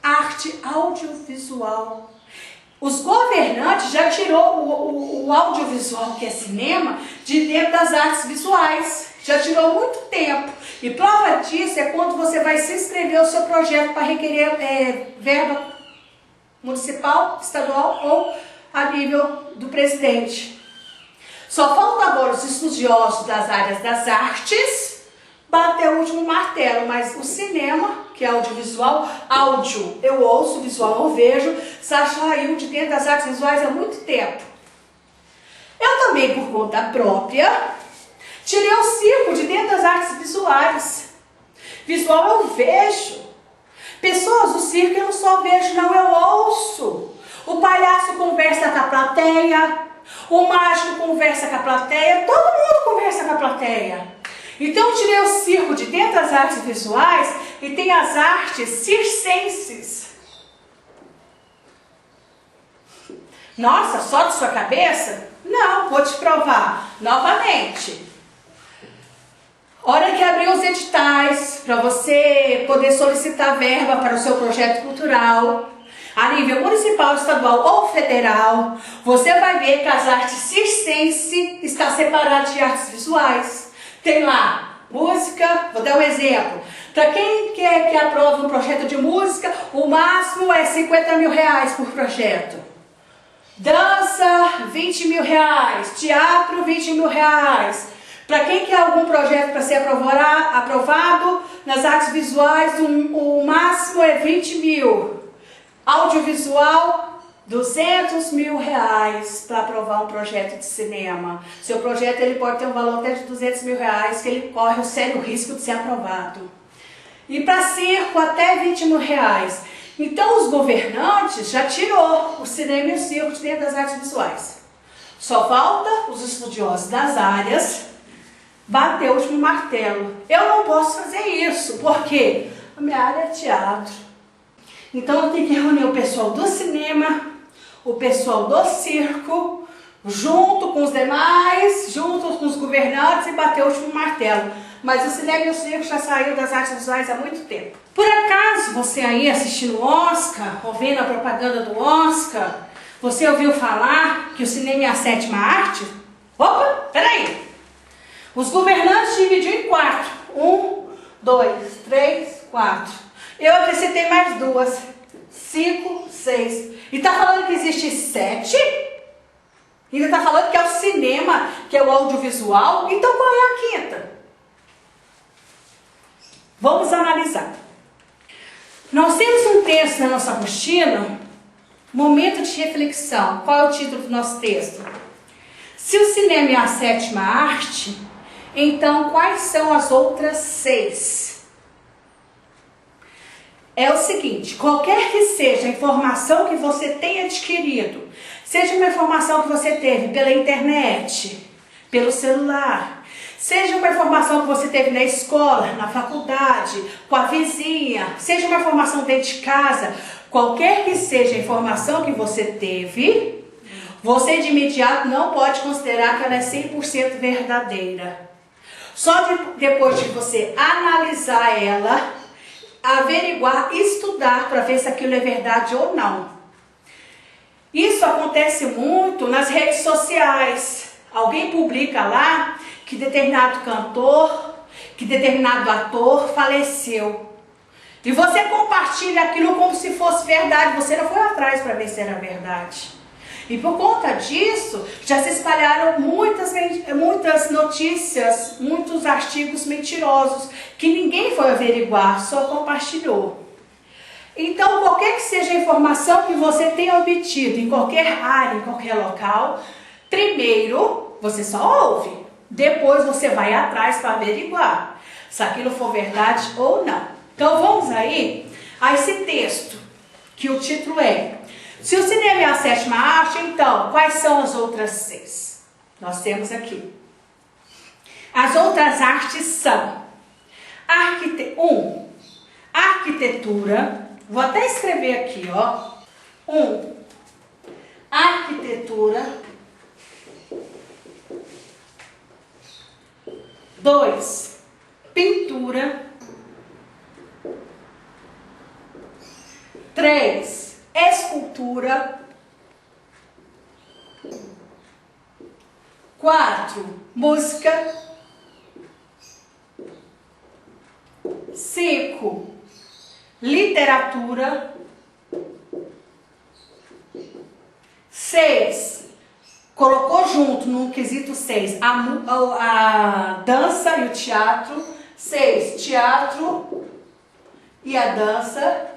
arte audiovisual. Os governantes já tirou o audiovisual, que é cinema, de dentro das artes visuais. Já tirou muito tempo. E prova disso é quando você vai se inscrever o seu projeto para requerer verba municipal, estadual ou a nível do presidente. Só falta agora os estudiosos das áreas das artes bater o último martelo, mas o cinema, que é audiovisual, áudio eu ouço, visual eu vejo, já saiu de dentro das artes visuais há muito tempo. Eu também, por conta própria, tirei o circo de dentro das artes visuais. Visual eu vejo. Pessoas do circo eu não só vejo, não, eu ouço. O palhaço conversa com a plateia, o mágico conversa com a plateia, todo mundo conversa com a plateia. Então eu tirei o circo de dentro das artes visuais e tem as artes circenses. Nossa, só de sua cabeça? Não, vou te provar novamente. Hora que abrir os editais para você poder solicitar verba para o seu projeto cultural, a nível municipal, estadual ou federal, você vai ver que as artes circense está separada de artes visuais. Tem lá música, vou dar um exemplo. Para quem quer que aprove um projeto de música, o máximo é R$50 mil por projeto. Dança, R$20 mil. Teatro, R$20 mil. Para quem quer algum projeto para ser aprovado nas artes visuais, o máximo é R$20 mil. Audiovisual, R$200 mil para aprovar um projeto de cinema. Seu projeto ele pode ter um valor até de R$200 mil, que ele corre o sério risco de ser aprovado. E para circo, até R$20 mil. Então os governantes já tirou o cinema e o circo de dentro das artes visuais. Só falta os estudiosos das áreas bater o último martelo. Eu não posso fazer isso, porque a minha área é teatro. Então eu tenho que reunir o pessoal do cinema, o pessoal do circo, junto com os demais, junto com os governantes e bater o último martelo. Mas o cinema e o circo já saíram das artes visuais há muito tempo. Por acaso, você aí assistindo o Oscar, ouvindo a propaganda do Oscar, você ouviu falar que o cinema é a sétima arte? Opa, peraí! Os governantes dividiram em 4. 1, 2, 3, 4. Eu acrescentei mais 2. 5, 6. E está falando que existe 7? E ainda está falando que é o cinema, que é o audiovisual. Então qual é a quinta? Vamos analisar. Nós temos um texto na nossa apostila, momento de reflexão. Qual é o título do nosso texto? Se o cinema é a sétima arte, então quais são as outras 6? É o seguinte, qualquer que seja a informação que você tenha adquirido, seja uma informação que você teve pela internet, pelo celular, seja uma informação que você teve na escola, na faculdade, com a vizinha, seja uma informação dentro de casa, qualquer que seja a informação que você teve, você de imediato não pode considerar que ela é 100% verdadeira. Só depois de você analisar ela, averiguar, estudar para ver se aquilo é verdade ou não. Isso acontece muito nas redes sociais. Alguém publica lá que determinado cantor, que determinado ator faleceu. E você compartilha aquilo como se fosse verdade. Você não foi atrás para ver se era verdade. E por conta disso, já se espalharam muitas notícias, muitos artigos mentirosos, que ninguém foi averiguar, só compartilhou. Então, qualquer que seja a informação que você tenha obtido em qualquer área, em qualquer local, primeiro, você só ouve. Depois você vai atrás para averiguar se aquilo for verdade ou não. Então vamos aí a esse texto, que o título é: se o cinema é a sétima arte, então quais são as outras 6? Nós temos aqui. As outras artes são arquitetura. Vou até escrever aqui, ó. 1. Arquitetura. 2. Pintura. 3. Escultura. 4. Música. 5. Literatura. 6. Colocou junto no quesito 6 a dança e o teatro. 6. Teatro e a dança.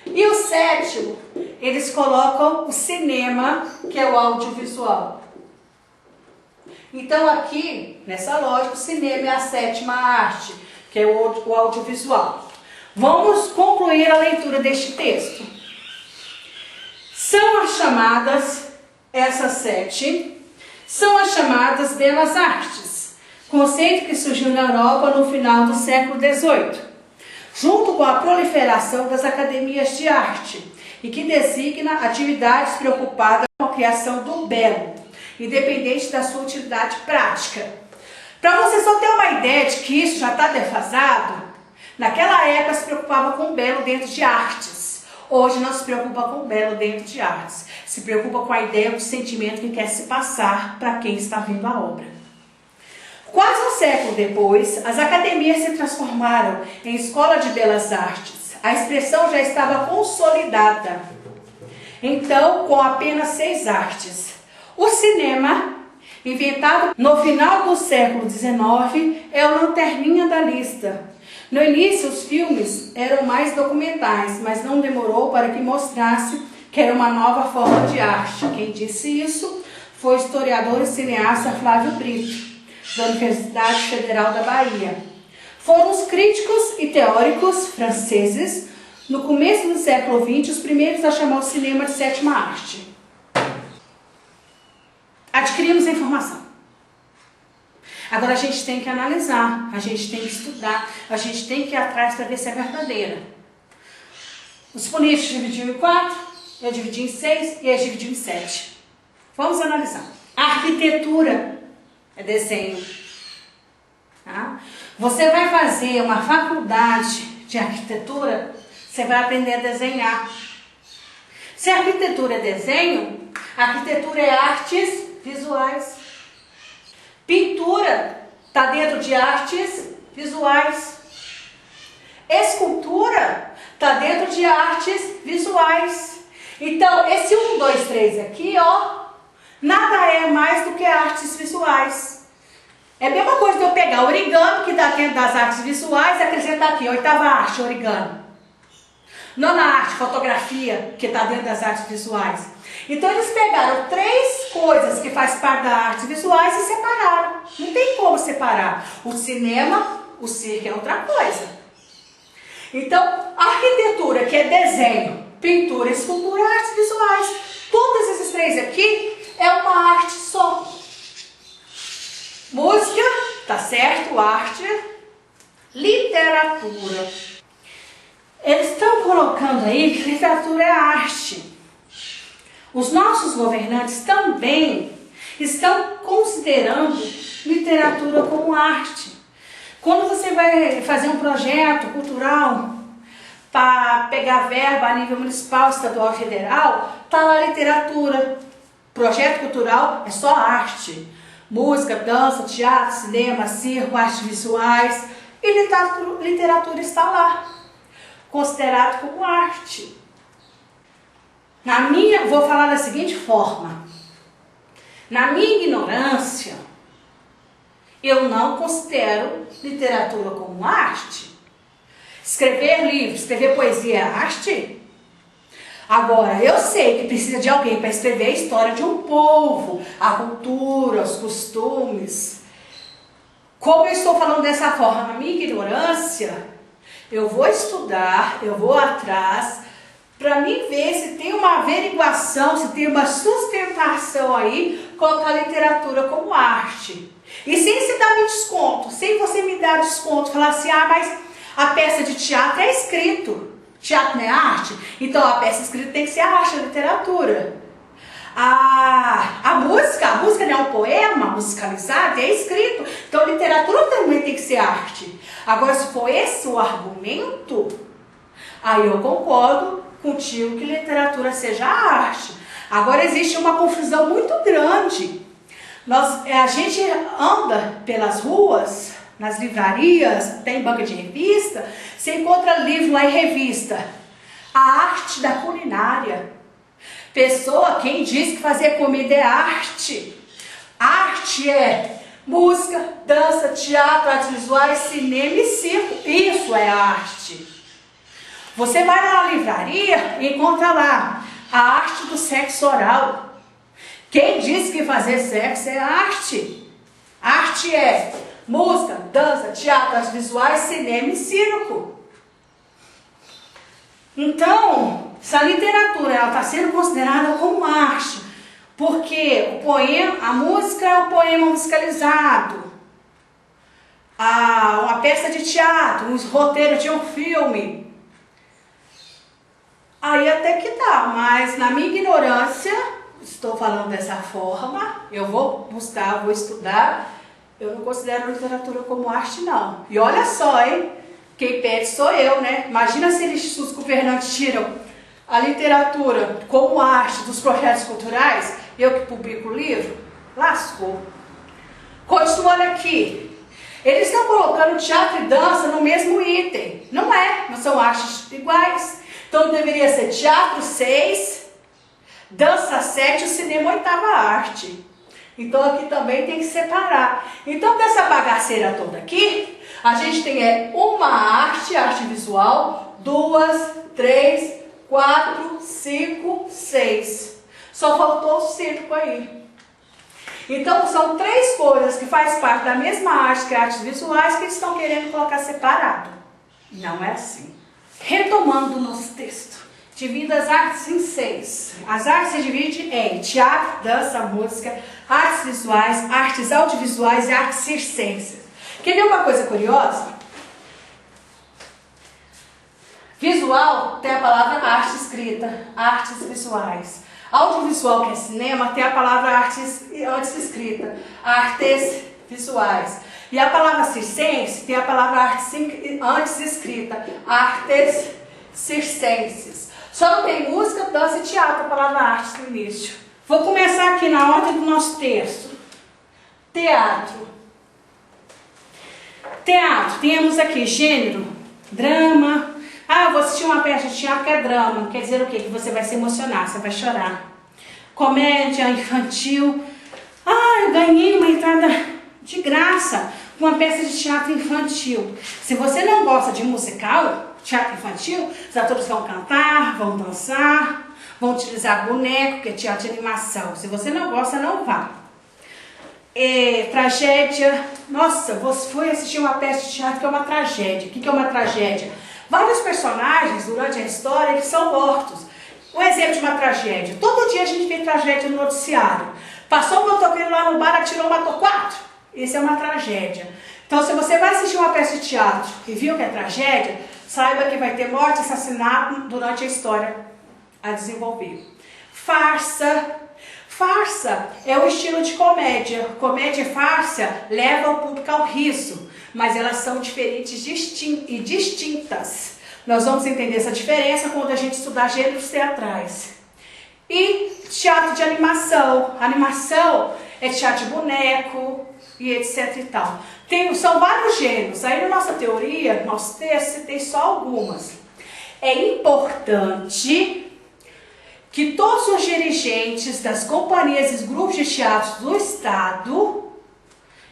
E o 7, eles colocam o cinema, que é o audiovisual. Então aqui, nessa lógica, o cinema é a sétima arte, que é o audiovisual. Vamos concluir a leitura deste texto. São as chamadas, essas 7, são as chamadas belas artes, conceito que surgiu na Europa no final do século XVIII, junto com a proliferação das academias de arte, e que designa atividades preocupadas com a criação do belo, independente da sua utilidade prática. Para você só ter uma ideia de que isso já está defasado, naquela época se preocupava com o belo dentro de artes. Hoje não se preocupa com o belo dentro de artes. Se preocupa com a ideia do sentimento que quer se passar para quem está vendo a obra. Quase um século depois, as academias se transformaram em escola de belas artes. A expressão já estava consolidada. Então, com apenas 6 artes. O cinema, inventado no final do século XIX, é o lanterninha da lista. No início, os filmes eram mais documentais, mas não demorou para que mostrasse que era uma nova forma de arte. Quem disse isso foi o historiador e cineasta Flávio Brito, da Universidade Federal da Bahia. Foram os críticos e teóricos franceses, no começo do século XX, os primeiros a chamar o cinema de sétima arte. Adquirimos a informação. Agora a gente tem que analisar, a gente tem que estudar, a gente tem que ir atrás para ver se é verdadeira. Os políticos dividiam em 4, eu dividi em 6 e eles dividiam em 7. Vamos analisar. A arquitetura é desenho. Tá? Você vai fazer uma faculdade de arquitetura, você vai aprender a desenhar. Se a arquitetura é desenho, a arquitetura é artes visuais. Pintura está dentro de artes visuais. Escultura está dentro de artes visuais. Então, esse 1, 2, 3 aqui, ó, nada é mais do que artes visuais. É a mesma coisa de eu pegar origami, que está dentro das artes visuais, e acrescentar aqui, 8ª arte, origami. 9ª arte, fotografia, que está dentro das artes visuais. Então eles pegaram 3 coisas que fazem parte das artes visuais e separaram. Não tem como separar. O cinema, o circo é outra coisa. Então, a arquitetura, que é desenho, pintura, escultura, artes visuais. Todos esses 3 aqui é uma arte só. Música, tá certo? Arte, literatura. Eles estão colocando aí que literatura é arte. Os nossos governantes também estão considerando literatura como arte. Quando você vai fazer um projeto cultural para pegar verba a nível municipal, estadual e federal, está lá literatura. Projeto cultural é só arte. Música, dança, teatro, cinema, circo, artes visuais. E literatura está lá, considerado como arte. Vou falar da seguinte forma. Na minha ignorância, eu não considero literatura como arte. Escrever livro, escrever poesia é arte? Agora, eu sei que precisa de alguém para escrever a história de um povo, a cultura, os costumes. Como eu estou falando dessa forma, na minha ignorância, eu vou estudar, eu vou atrás, para mim ver se tem uma averiguação, se tem uma sustentação aí, colocar a literatura como arte. E sem se dar me desconto, sem você me dar desconto, falar assim, ah, mas a peça de teatro é escrito, teatro não é arte? Então a peça escrita tem que ser a arte, a literatura. A música não é um poema musicalizado, é escrito. Então a literatura também tem que ser arte. Agora, se for esse o argumento, aí eu concordo contigo que literatura seja arte. Agora existe uma confusão muito grande. A gente anda pelas ruas, nas livrarias, tem banca de revista, você encontra livro lá em revista. A arte da culinária. Pessoa, quem diz que fazer comida é arte? Arte é música, dança, teatro, artes visuais, cinema e circo. Isso é arte. Você vai lá na livraria e encontra lá a arte do sexo oral. Quem diz que fazer sexo é arte? Arte é música, dança, teatro, artes visuais, cinema e circo. Então, se a literatura está sendo considerada como arte, porque o poema, a música é um poema musicalizado, uma peça de teatro, um roteiro de um filme, aí até que dá, mas na minha ignorância, estou falando dessa forma, eu vou buscar, vou estudar, eu não considero a literatura como arte não. E olha só, hein? Quem pede sou eu, né? Imagina se os governantes tiram a literatura como arte dos projetos culturais, eu que publico o livro, lascou. Continuando aqui, eles estão colocando teatro e dança no mesmo item. Não são artes iguais. Então deveria ser teatro 6, dança 7, o cinema 8ª arte. Então aqui também tem que separar. Então dessa bagaceira toda aqui, a gente tem uma arte visual, 2, 3, 4, 5, 6. Só faltou o circo aí. Então são 3 coisas que fazem parte da mesma arte, que é artes visuais, que eles estão querendo colocar separado. Não é assim. Retomando o nosso texto. Divide as artes em 6. As artes se dividem em teatro, dança, música, artes visuais, artes audiovisuais e artes circenses. Quer ver uma coisa curiosa? Visual tem a palavra arte escrita, artes visuais. Audiovisual, que é cinema, tem a palavra artes escrita, artes visuais. E a palavra circense tem a palavra artes escrita, artes circenses. Só não tem música, dança e teatro, a palavra arte no início. Vou começar aqui na ordem do nosso texto. Teatro. Teatro, temos aqui gênero, drama. Eu vou assistir uma peça de teatro que é drama. Quer dizer o quê? Que você vai se emocionar, você vai chorar. Comédia infantil. Eu ganhei uma entrada de graça com uma peça de teatro infantil. Se você não gosta de musical, teatro infantil, os atores vão cantar, vão dançar, vão utilizar boneco, que é teatro de animação. Se você não gosta, não vá. Tragédia. Nossa, você foi assistir uma peça de teatro que é uma tragédia. O que é uma tragédia? Vários personagens durante a história eles são mortos. Um exemplo de uma tragédia. Todo dia a gente vê tragédia no noticiário. Passou um motoqueiro lá no bar, atirou, matou 4. Isso é uma tragédia. Então, se você vai assistir uma peça de teatro e viu que é tragédia, saiba que vai ter morte e assassinato durante a história a desenvolver. Farsa. Farsa é o estilo de comédia. Comédia e farsa levam o público ao riso, mas elas são diferentes e distintas. Nós vamos entender essa diferença quando a gente estudar gêneros teatrais. E teatro de animação. Animação é teatro de boneco e etc e tal. São vários gêneros. Aí na nossa teoria, nosso texto, citei só algumas. É importante que todos os dirigentes das companhias e grupos de teatro do Estado,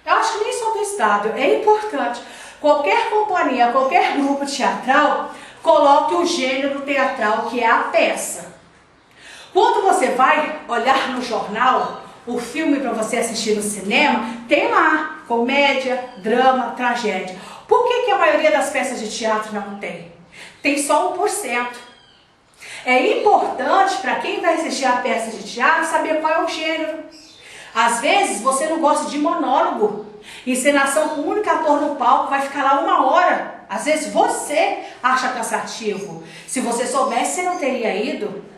eu acho que nem só do Estado, é importante, qualquer companhia, qualquer grupo teatral, coloque o gênero teatral que é a peça. Quando você vai olhar no jornal, o filme para você assistir no cinema, tem lá comédia, drama, tragédia. Por que a maioria das peças de teatro não tem? Tem só 1%. É importante para quem vai assistir a peça de teatro saber qual é o gênero. Às vezes você não gosta de monólogo. Encenação com um único ator no palco vai ficar lá 1 hora. Às vezes você acha cansativo. Se você soubesse, você não teria ido.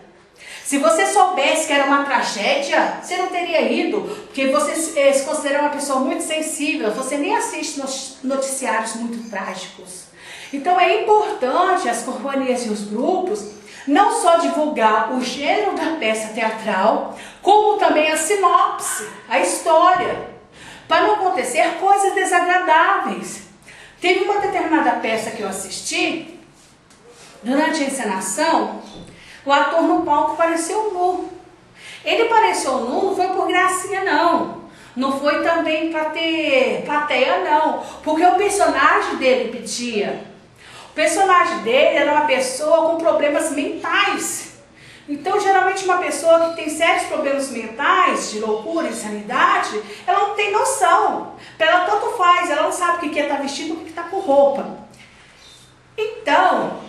Se você soubesse que era uma tragédia, você não teria ido. Porque você se considera uma pessoa muito sensível. Você nem assiste noticiários muito trágicos. Então é importante as companhias e os grupos não só divulgar o gênero da peça teatral, como também a sinopse, a história, para não acontecer coisas desagradáveis. Teve uma determinada peça que eu assisti, durante a encenação, o ator no palco pareceu nu. Ele pareceu nu, não foi por gracinha não. Não foi também para ter plateia não, porque o personagem dele pedia. O personagem dele era uma pessoa com problemas mentais. Então, geralmente, uma pessoa que tem sérios problemas mentais, de loucura, insanidade, ela não tem noção. Para ela tanto faz, ela não sabe o que é estar vestido, o que está com roupa. Então,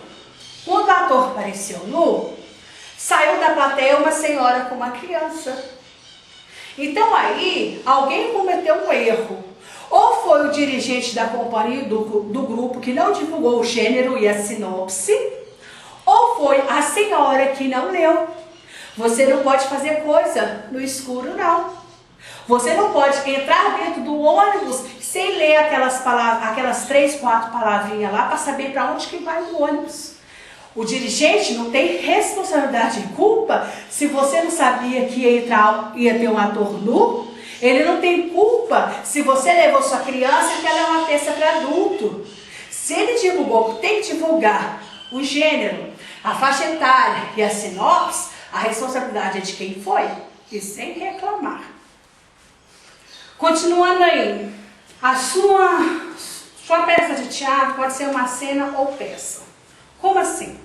quando o ator apareceu nu, saiu da plateia uma senhora com uma criança. Então, aí, alguém cometeu um erro. Ou foi o dirigente da companhia do grupo que não divulgou o gênero e a sinopse, ou foi a senhora que não leu. Você não pode fazer coisa no escuro, não. Você não pode entrar dentro do ônibus sem ler aquelas palavras, aquelas 3, 4 palavrinhas lá para saber para onde que vai o ônibus. O dirigente não tem responsabilidade e culpa se você não sabia que ia ter um ator nu. Ele não tem culpa se você levou sua criança e que ela é uma peça para adulto. Se ele divulgou, tem que divulgar o gênero, a faixa etária e a sinopse, a responsabilidade é de quem foi e sem reclamar. Continuando aí, a sua peça de teatro pode ser uma cena ou peça. Como assim?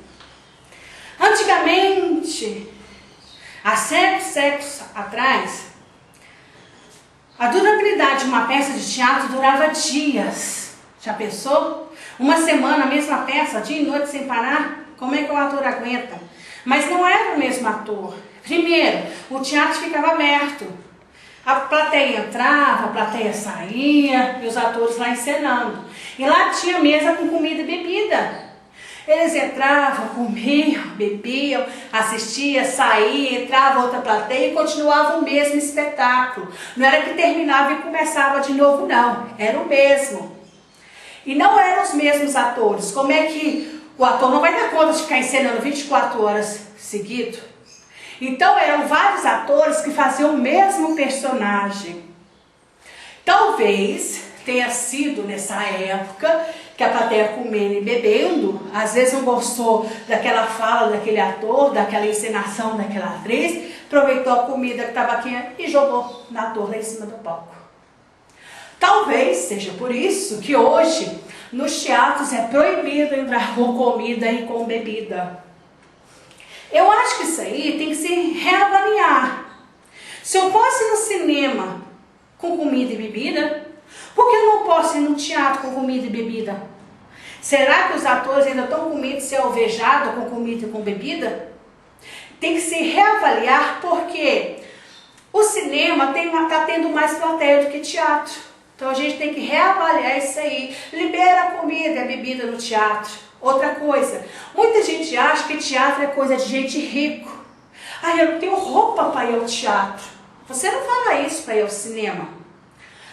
Antigamente, há séculos atrás, a durabilidade de uma peça de teatro durava dias. Já pensou? Uma semana, a mesma peça, dia e noite sem parar? Como é que o ator aguenta? Mas não era o mesmo ator. Primeiro, o teatro ficava aberto. A plateia entrava, a plateia saía e os atores lá encenando. E lá tinha mesa com comida e bebida. Eles entravam, comiam, bebiam, assistiam, saíam, entrava outra plateia e continuava o mesmo espetáculo. Não era que terminava e começava de novo, não. Era o mesmo. E não eram os mesmos atores. Como é que o ator não vai dar conta de ficar encenando 24 horas seguido? Então eram vários atores que faziam o mesmo personagem. Talvez tenha sido nessa época que a plateia comendo e bebendo, às vezes não gostou daquela fala daquele ator, daquela encenação daquela atriz, aproveitou a comida que estava aqui e jogou na ator lá em cima do palco. Talvez seja por isso que hoje nos teatros é proibido entrar com comida e com bebida. Eu acho que isso aí tem que se reavaliar. Se eu posso ir no cinema com comida e bebida, por que eu não posso ir no teatro com comida e bebida? Será que os atores ainda estão com medo de ser alvejados com comida e com bebida? Tem que se reavaliar porque o cinema está tendo mais plateia do que teatro. Então a gente tem que reavaliar isso aí. Libera a comida e a bebida no teatro. Outra coisa, muita gente acha que teatro é coisa de gente rico. Ah, eu não tenho roupa para ir ao teatro. Você não fala isso para ir ao cinema.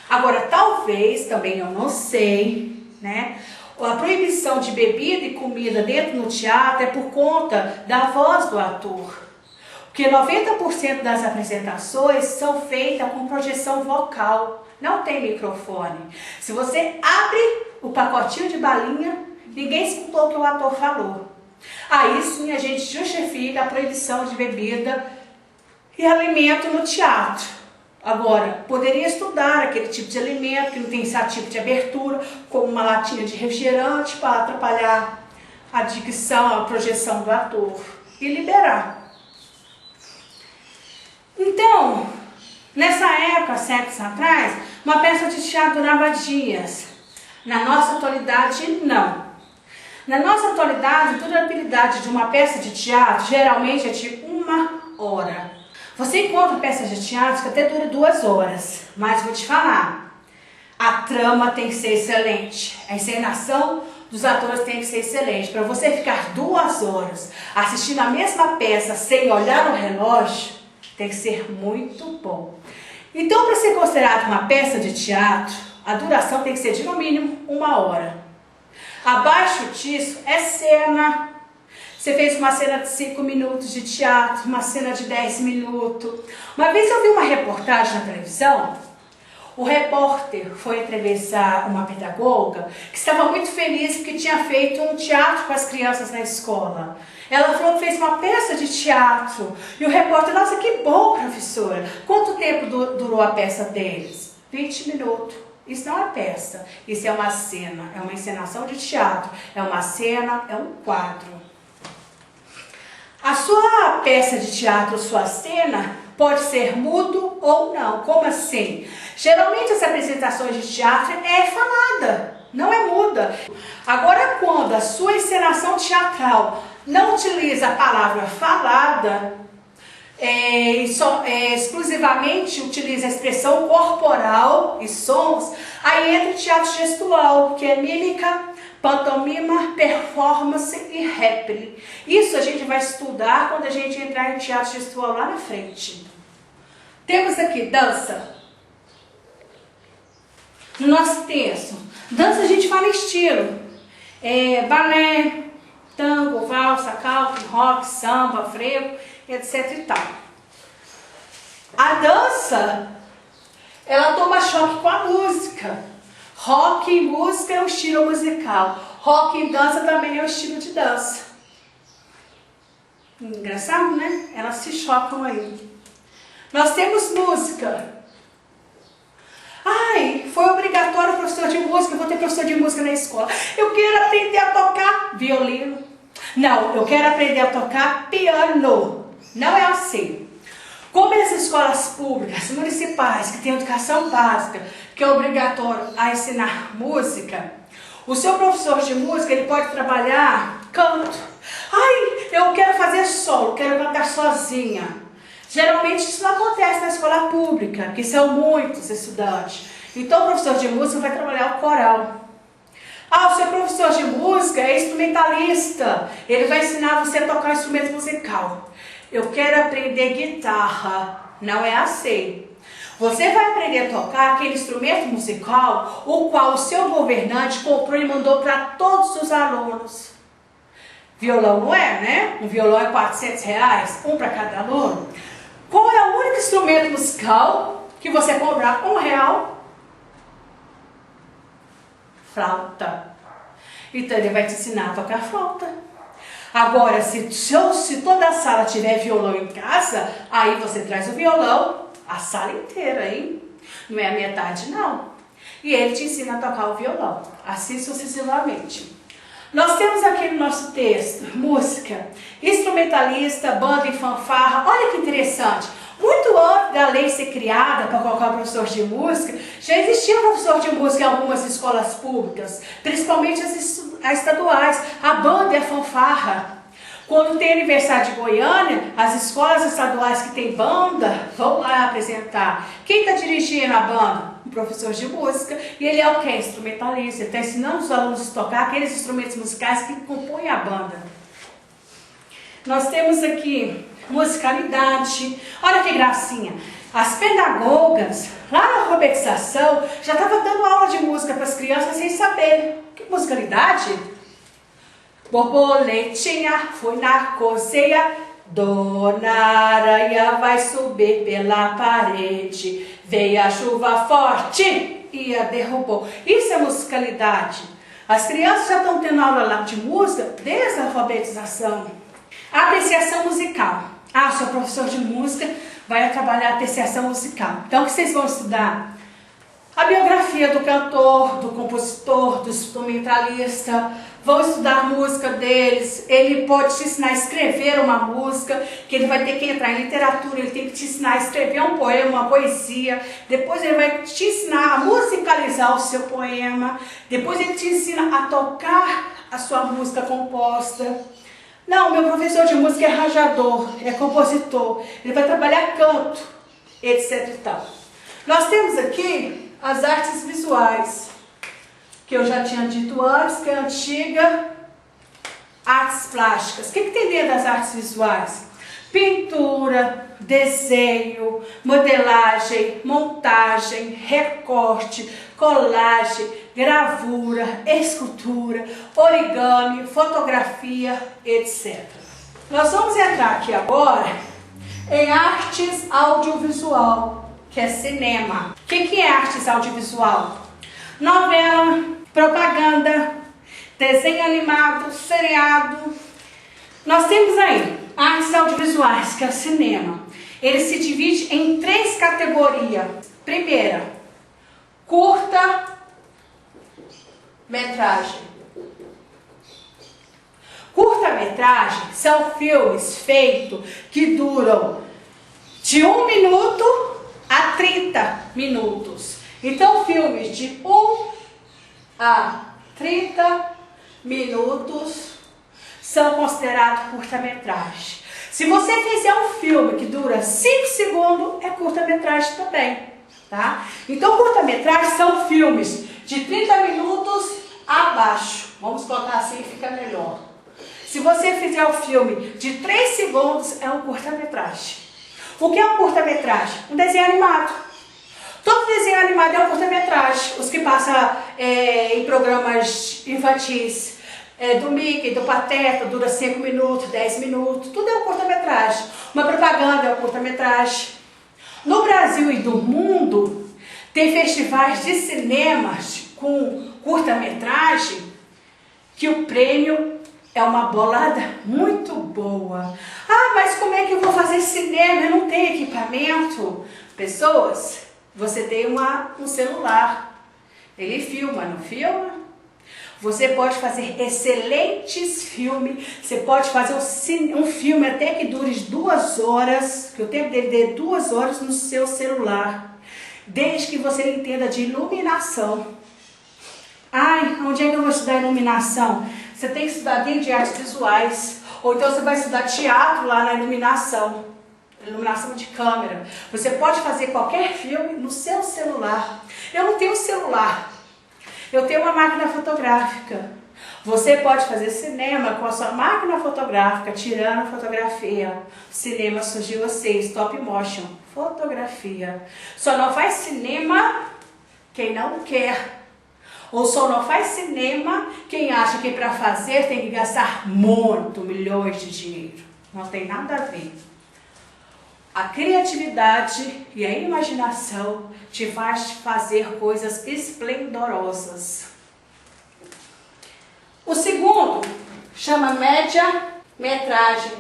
Agora, talvez, também eu não sei, né? A proibição de bebida e comida dentro do teatro é por conta da voz do ator. Porque 90% das apresentações são feitas com projeção vocal. Não tem microfone. Se você abre o pacotinho de balinha, ninguém escutou o que o ator falou. Aí sim a gente justifica a proibição de bebida e alimento no teatro. Agora, poderia estudar aquele tipo de alimento que não tem esse tipo de abertura, como uma latinha de refrigerante para atrapalhar a dicção, a projeção do ator e liberar. Então, nessa época, séculos atrás, Uma peça de teatro durava dias. Na nossa atualidade, não. Na nossa atualidade, a durabilidade de uma peça de teatro geralmente é de 1 hora. Você encontra peças de teatro que até dura 2 horas, mas vou te falar, a trama tem que ser excelente, a encenação dos atores tem que ser excelente. Para você ficar 2 horas assistindo a mesma peça sem olhar no relógio, tem que ser muito bom. Então, para ser considerado uma peça de teatro, a duração tem que ser de no mínimo 1 hora. Abaixo disso é cena. Você fez uma cena de 5 minutos de teatro, uma cena de 10 minutos. Uma vez eu vi uma reportagem na televisão, o repórter foi entrevistar uma pedagoga que estava muito feliz porque tinha feito um teatro com as crianças na escola. Ela falou que fez uma peça de teatro. E o repórter, nossa, que bom, professora. Quanto tempo durou a peça deles? 20 minutos. Isso não é peça, isso é uma cena, é uma encenação de teatro, é uma cena, é um quadro. A sua peça de teatro, sua cena, pode ser mudo ou não. Como assim? Geralmente as apresentações de teatro é falada, não é muda. Agora, quando a sua encenação teatral não utiliza a palavra falada, exclusivamente utiliza a expressão corporal e sons, aí entra o teatro gestual, que é mímica, pantomima, performance e réplica. Isso a gente vai estudar quando a gente entrar em teatro gestual lá na frente. Temos aqui dança. No nosso texto, dança a gente fala estilo. Balé, tango, valsa, country, rock, samba, frevo, etc e tal. A dança, ela toma choque com a música. Rock e música é um estilo musical. Rock e dança também é um estilo de dança. Engraçado, né? Elas se chocam aí. Nós temos música. Ai, foi obrigatório o professor de música, eu vou ter professor de música na escola. Eu quero aprender a tocar violino. Não, eu quero aprender a tocar piano. Não é assim. Como as escolas públicas, municipais, que têm educação básica, que é obrigatório a ensinar música, o seu professor de música, ele pode trabalhar canto. Ai, eu quero fazer solo, quero cantar sozinha. Geralmente isso não acontece na escola pública, porque são muitos estudantes. Então o professor de música vai trabalhar o coral. Ah, o seu professor de música é instrumentalista. Ele vai ensinar você a tocar um instrumento musical. Eu quero aprender guitarra. Não é assim. Você vai aprender a tocar aquele instrumento musical o qual o seu governante comprou e mandou para todos os alunos. Violão não é, né? Um violão é R$400, um para cada aluno. Qual é o único instrumento musical que você cobrar R$1? Flauta. Então ele vai te ensinar a tocar flauta. Agora, se toda a sala tiver violão em casa, aí você traz o violão, a sala inteira, hein? Não é a metade, não. E ele te ensina a tocar o violão, assim sucessivamente. Nós temos aqui no nosso texto, música, instrumentalista, banda e fanfarra. Olha que interessante. Muito antes da lei ser criada para colocar professor de música, já existia professor de música em algumas escolas públicas, principalmente as estaduais, a banda e a fanfarra. Quando tem aniversário de Goiânia, as escolas estaduais que tem banda vão lá apresentar. Quem está dirigindo a banda? Um professor de música. E ele é o quê? Instrumentalista. Ele está ensinando os alunos a tocar aqueles instrumentos musicais que compõem a banda. Nós temos aqui musicalidade. Olha que gracinha. As pedagogas, lá na alfabetização, já estavam dando aula de música para as crianças sem saber. Que musicalidade? Borboletinha foi na cozeia, Dona Aranha vai subir pela parede, veio a chuva forte e a derrubou. Isso é musicalidade. As crianças já estão tendo aula lá de música desde a alfabetização. Apreciação musical. Ah, o seu professor de música vai trabalhar a apreciação musical. Então o que vocês vão estudar? a biografia do cantor, do compositor, do instrumentalista, vão estudar a música deles, ele pode te ensinar a escrever uma música, que ele vai ter que entrar em literatura, ele tem que te ensinar a escrever um poema, uma poesia, depois ele vai te ensinar a musicalizar o seu poema, depois ele te ensina a tocar a sua música composta. Não, meu professor de música é arranjador, é compositor, ele vai trabalhar canto, etc e tal. Nós temos aqui as artes visuais, que eu já tinha dito antes, que é a antiga artes plásticas. O que tem dentro das artes visuais? Pintura, desenho, modelagem, montagem, recorte, colagem, gravura, escultura, origami, fotografia, etc. Nós vamos entrar aqui agora em artes audiovisual, que é cinema. O que é artes audiovisual? Novela, propaganda, desenho animado, seriado. Nós temos aí artes audiovisuais, que é o cinema. Ele se divide em 3 categorias. Primeira, curta-metragem. Curta-metragem são filmes feitos que duram de 1 minuto a 30 minutos. Então, filmes de 1 a 30 minutos são considerados curta-metragem. Se você fizer um filme que dura 5 segundos, é curta-metragem também, tá? Então, curta-metragem são filmes de 30 minutos abaixo. Vamos colocar assim, fica melhor. Se você fizer um filme de 3 segundos, é um curta-metragem. O que é um curta-metragem? Um desenho animado. Todo desenho animado é um curta-metragem. Os que passam em programas infantis, do Mickey, do Pateta, dura 5 minutos, 10 minutos, tudo é um curta-metragem. Uma propaganda é um curta-metragem. No Brasil e do mundo, tem festivais de cinemas com curta-metragem que o prêmio é uma bolada muito boa. Ah, mas como é que eu vou fazer cinema? Eu não tenho equipamento. Pessoas, você tem um celular. Ele filma, não filma? Você pode fazer excelentes filmes. Você pode fazer um filme até que dure 2 horas, que o tempo dele dê 2 horas no seu celular. Desde que você entenda de iluminação. Ai, onde é que eu vou estudar iluminação? Você tem que estudar dentro de artes visuais. Ou então você vai estudar teatro lá na iluminação. Iluminação de câmera. Você pode fazer qualquer filme no seu celular. Eu não tenho celular. Eu tenho uma máquina fotográfica. Você pode fazer cinema com a sua máquina fotográfica, tirando a fotografia. Cinema surgiu assim, stop motion, fotografia. Só não faz cinema quem não quer. Ou só não faz cinema quem acha que para fazer tem que gastar milhões de dinheiro. Não tem nada a ver. A criatividade e a imaginação te faz fazer coisas esplendorosas. O segundo chama média-metragem.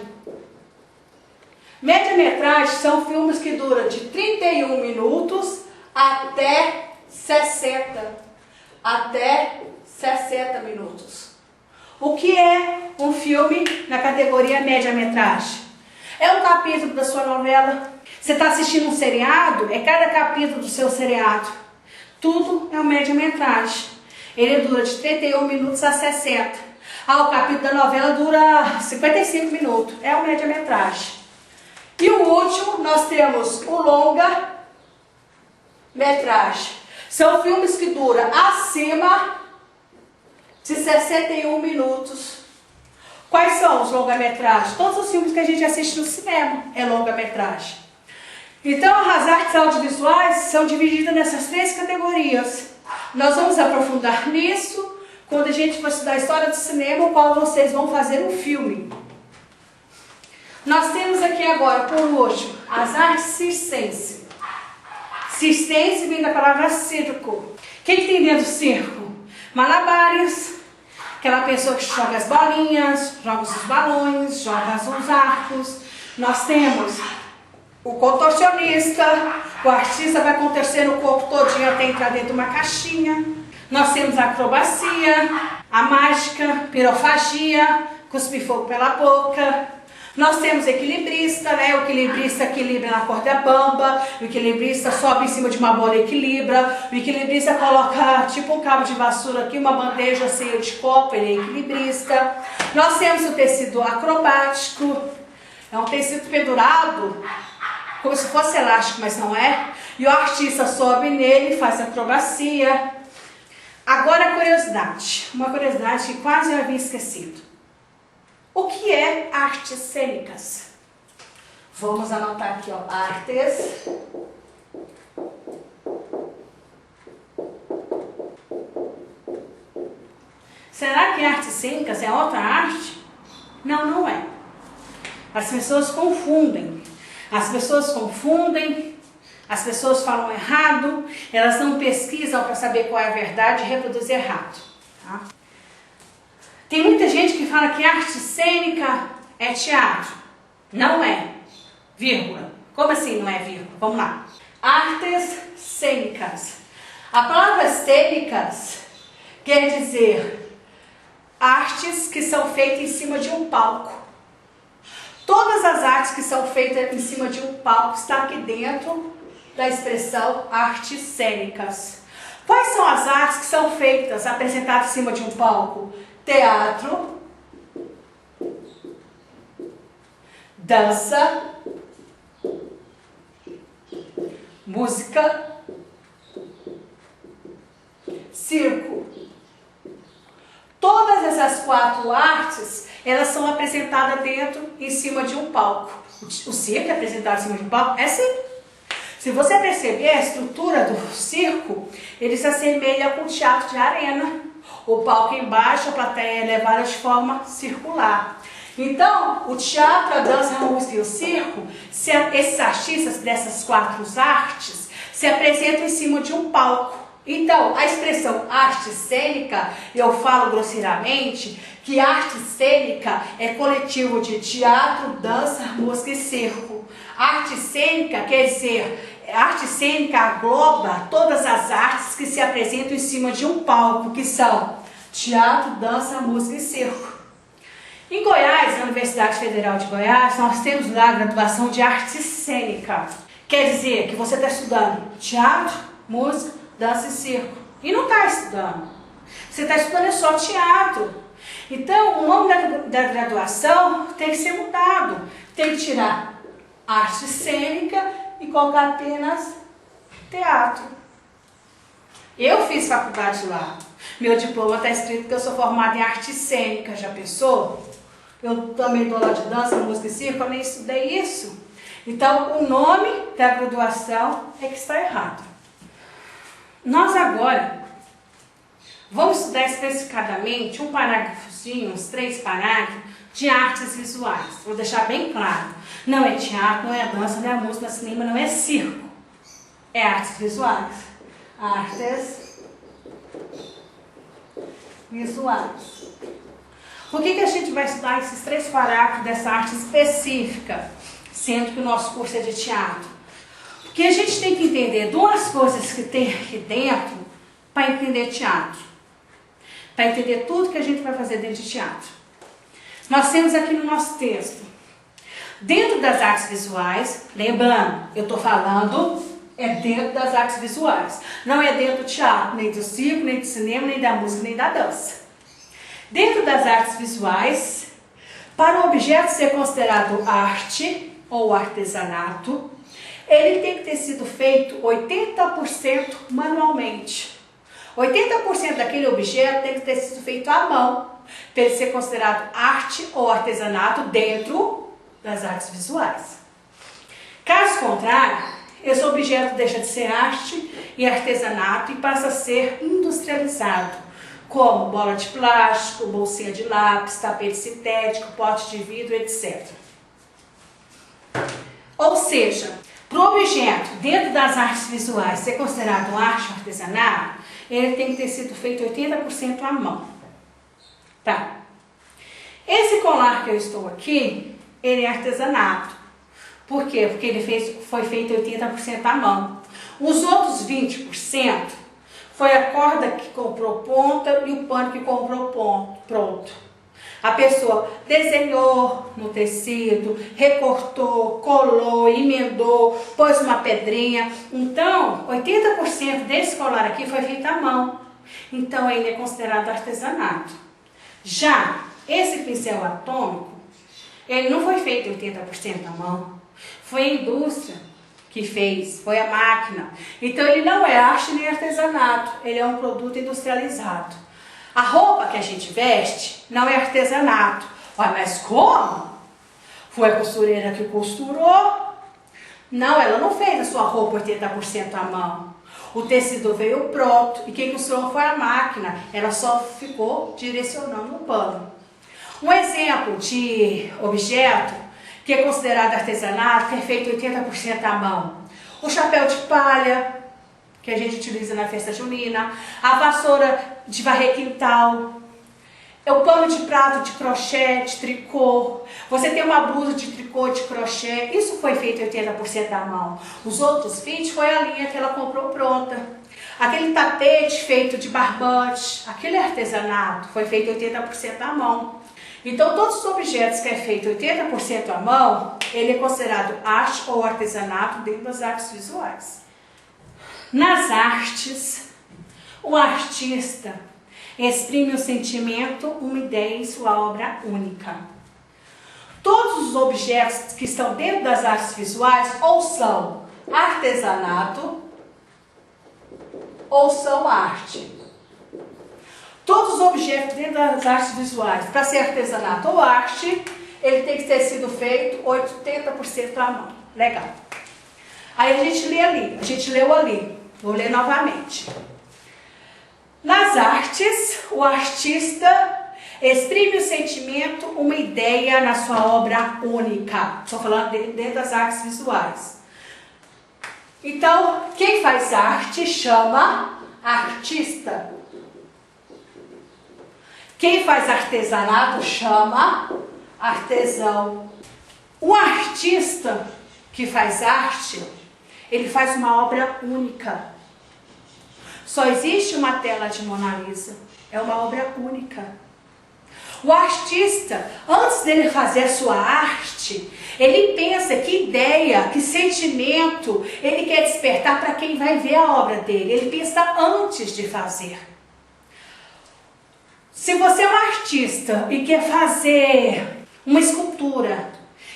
Média-metragem são filmes que duram de 31 minutos até 60 minutos. O que é um filme na categoria média-metragem? É um capítulo da sua novela. Você está assistindo um seriado, é cada capítulo do seu seriado. Tudo é uma média-metragem. Ele dura de 31 minutos a 60. O capítulo da novela dura 55 minutos. É uma média-metragem. E o último, nós temos o longa-metragem. São filmes que duram acima de 61 minutos. Quais são os longa-metragens? Todos os filmes que a gente assiste no cinema é longa-metragem. Então, as artes audiovisuais são divididas nessas 3 categorias. Nós vamos aprofundar nisso quando a gente for estudar a história do cinema, o qual vocês vão fazer um filme. Nós temos aqui agora, por último, as artes circenses. Circense vem da palavra circo. Quem tem dentro do circo? Malabares. Aquela pessoa que joga as bolinhas, joga os balões, joga os arcos. Nós temos o contorcionista, o artista vai contorcer o corpo todinho até entrar dentro de uma caixinha. Nós temos a acrobacia, a mágica, pirofagia, cuspir fogo pela boca. Nós temos o equilibrista, né? O equilibrista equilibra na corda bamba, o equilibrista sobe em cima de uma bola e equilibra, o equilibrista coloca tipo um cabo de vassoura aqui, uma bandeja cheia de copo, ele é equilibrista. Nós temos o tecido acrobático, é um tecido pendurado, como se fosse elástico, mas não é. E o artista sobe nele e faz acrobacia. Agora a curiosidade, uma curiosidade que quase eu havia esquecido. O que é artes cênicas? Vamos anotar aqui, ó, artes Será que artes cênicas é outra arte? Não, não é. As pessoas confundem. As pessoas falam errado, elas não pesquisam para saber qual é a verdade e reproduzem errado. Tá? Tem muita gente que fala que arte cênica é teatro. Não é. Vírgula. Como assim não é vírgula? Vamos lá. Artes cênicas. A palavra cênicas quer dizer artes que são feitas em cima de um palco. Todas as artes que são feitas em cima de um palco estão aqui dentro da expressão artes cênicas. Quais são as artes que são feitas, apresentadas em cima de um palco? Teatro, dança, música, circo. Todas essas 4 artes, elas são apresentadas dentro, em cima de um palco. O circo é apresentado em cima de um palco? É sim. Se você perceber a estrutura do circo, ele se assemelha com o teatro de arena. O palco embaixo, a plateia é levada de forma circular. Então, o teatro, a dança, a música e o circo, esses artistas dessas 4 artes, se apresentam em cima de um palco. Então, a expressão arte cênica, eu falo grosseiramente que arte cênica é coletivo de teatro, dança, música e circo. Arte cênica quer dizer, arte cênica agloba todas as artes que se apresentam em cima de um palco, que são teatro, dança, música e circo. Em Goiás, na Universidade Federal de Goiás, nós temos lá a graduação de arte cênica. Quer dizer que você está estudando teatro, música, dança e circo. E não está estudando. Você está estudando é só teatro. Então, o nome da graduação tem que ser mudado. Tem que tirar arte cênica e colocar apenas teatro. Eu fiz faculdade lá. Meu diploma está escrito que eu sou formada em arte cênica. Já pensou? Eu também dou aula de dança, música e circo, eu nem estudei isso. Então, o nome da graduação é que está errado. Nós agora vamos estudar especificadamente um parágrafozinho, uns 3 parágrafos de artes visuais. Vou deixar bem claro. Não é teatro, não é dança, não é música, não é cinema, não é circo. É artes visuais. Artes visuais. Por que a gente vai estudar esses 3 parágrafos dessa arte específica, sendo que o nosso curso é de teatro? Porque a gente tem que entender 2 coisas que tem aqui dentro para entender teatro. Para entender tudo que a gente vai fazer dentro de teatro. Nós temos aqui no nosso texto, dentro das artes visuais, lembrando, eu estou falando, é dentro das artes visuais. Não é dentro do teatro, nem do circo, nem do cinema, nem da música, nem da dança. Dentro das artes visuais, para o objeto ser considerado arte ou artesanato, ele tem que ter sido feito 80% manualmente. 80% daquele objeto tem que ter sido feito à mão, para ele ser considerado arte ou artesanato dentro das artes visuais. Caso contrário, esse objeto deixa de ser arte e artesanato e passa a ser industrializado, como bola de plástico, bolsinha de lápis, tapete sintético, pote de vidro, etc. Ou seja, para o objeto dentro das artes visuais ser considerado arte ou artesanato, ele tem que ter sido feito 80% à mão. Tá? Esse colar que eu estou aqui, ele é artesanato. Por quê? Porque foi feito 80% à mão. Os outros 20% foi a corda que comprou ponta e o pano que comprou pronto. A pessoa desenhou no tecido, recortou, colou, emendou, pôs uma pedrinha. Então, 80% desse colar aqui foi feito à mão. Então, ele é considerado artesanato. Já esse pincel atômico, ele não foi feito 80% à mão. Foi a indústria que fez, foi a máquina. Então, ele não é arte nem artesanato, ele é um produto industrializado. A roupa que a gente veste não é artesanato. Olha, mas como? Foi a costureira que costurou? Não, ela não fez a sua roupa 80% à mão. O tecido veio pronto e quem costurou foi a máquina. Ela só ficou direcionando o pano. Um exemplo de objeto que é considerado artesanato, que é feito 80% à mão. O chapéu de palha, que a gente utiliza na festa junina, a vassoura de varrer quintal, é o pano de prato de crochê, de tricô. Você tem uma blusa de tricô, de crochê, isso foi feito 80% à mão. Os outros 20% foi a linha que ela comprou pronta. Aquele tapete feito de barbante, aquele artesanato, foi feito 80% à mão. Então, todos os objetos que é feito 80% à mão, ele é considerado arte ou artesanato dentro das artes visuais. Nas artes, o artista exprime o sentimento, uma ideia em sua obra única. Todos os objetos que estão dentro das artes visuais ou são artesanato ou são arte. Todos os objetos dentro das artes visuais, para ser artesanato ou arte, ele tem que ter sido feito 80% à mão. Legal. Aí a gente leu ali. Vou ler novamente. Nas artes, o artista exprime o sentimento, uma ideia na sua obra única. Estou falando dentro das artes visuais. Então, quem faz arte chama artista. Quem faz artesanato chama artesão. O artista que faz arte, ele faz uma obra única. Só existe uma tela de Mona Lisa. É uma obra única. O artista, antes dele fazer a sua arte, ele pensa que ideia, que sentimento ele quer despertar para quem vai ver a obra dele. Ele pensa antes de fazer. Se você é um artista e quer fazer uma escultura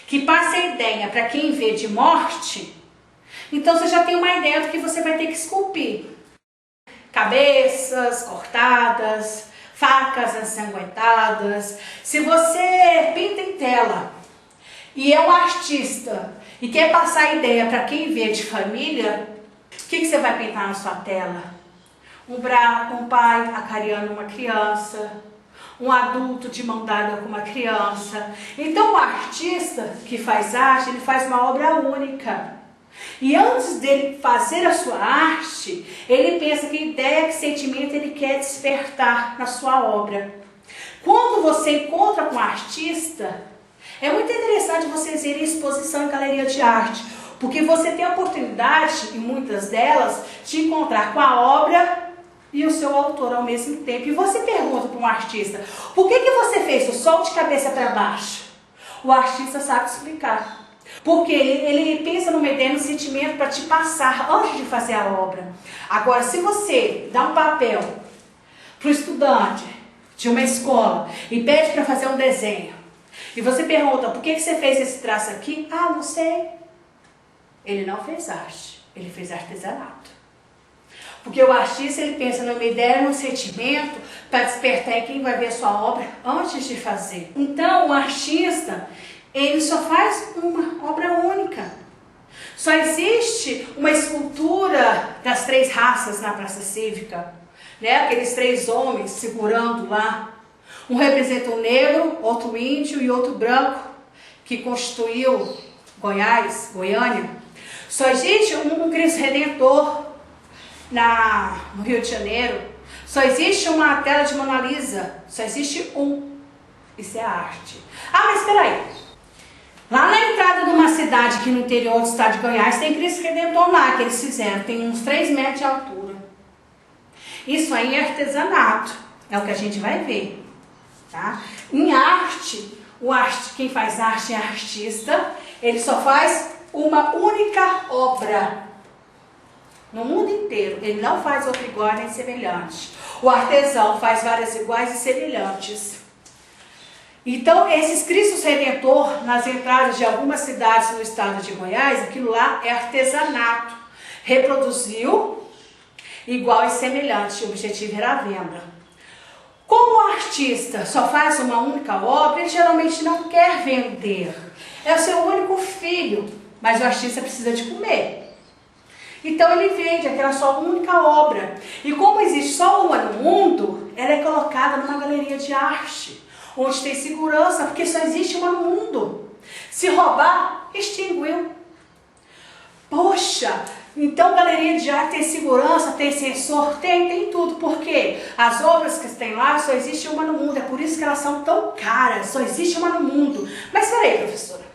que passe a ideia para quem vê de morte, então você já tem uma ideia do que você vai ter que esculpir. Cabeças cortadas, facas ensanguentadas. Se você pinta em tela e é um artista e quer passar a ideia para quem vê de família, o que você vai pintar na sua tela? Um pai acariciando uma criança, um adulto de mão dada com uma criança. Então o artista que faz arte, ele faz uma obra única. E antes dele fazer a sua arte, ele pensa que ideia, que sentimento ele quer despertar na sua obra. Quando você encontra com um artista, é muito interessante vocês irem em exposição em galeria de arte, porque você tem a oportunidade, em muitas delas, de encontrar com a obra e o seu autor ao mesmo tempo. E você pergunta para um artista, por que você fez o sol de cabeça para baixo? O artista sabe explicar. Porque ele pensa numa ideia, num sentimento para te passar antes de fazer a obra. Agora, se você dá um papel para o estudante de uma escola e pede para fazer um desenho, e você pergunta, por que você fez esse traço aqui? Ah, não sei. Ele não fez arte, ele fez artesanato. Porque o artista, ele pensa numa ideia, num sentimento, para despertar em quem vai ver a sua obra antes de fazer. Então, o artista, ele só faz uma obra única. Só existe uma escultura das 3 raças na Praça Cívica, né? Aqueles 3 homens segurando lá. Um representa o negro, outro índio e outro branco, que constituiu Goiás, Goiânia. Só existe um Cristo Redentor no Rio de Janeiro. Só existe uma tela de Mona Lisa. Só existe um. Isso é arte. Ah, mas espera aí. Lá na Na entrada de uma cidade aqui no interior do estado de Goiás, tem Cristo Redentor lá, que eles fizeram, tem uns 3 metros de altura. Isso aí é artesanato, é o que a gente vai ver, tá? Em arte, quem faz arte é artista, ele só faz uma única obra. No mundo inteiro, ele não faz outra igual nem semelhante. O artesão faz várias iguais e semelhantes. Então, esses Cristos Redentor, nas entradas de algumas cidades no estado de Goiás, aquilo lá é artesanato. Reproduziu igual e semelhante, o objetivo era a venda. Como o artista só faz uma única obra, ele geralmente não quer vender. É o seu único filho, mas o artista precisa de comer. Então ele vende aquela sua única obra. E como existe só uma no mundo, ela é colocada numa galeria de arte, onde tem segurança, porque só existe uma no mundo. Se roubar, extinguiu. Poxa, então galeria de arte tem segurança, tem sensor, tem tudo. Por quê? As obras que tem lá só existe uma no mundo, é por isso que elas são tão caras, só existe uma no mundo. Mas peraí, professora.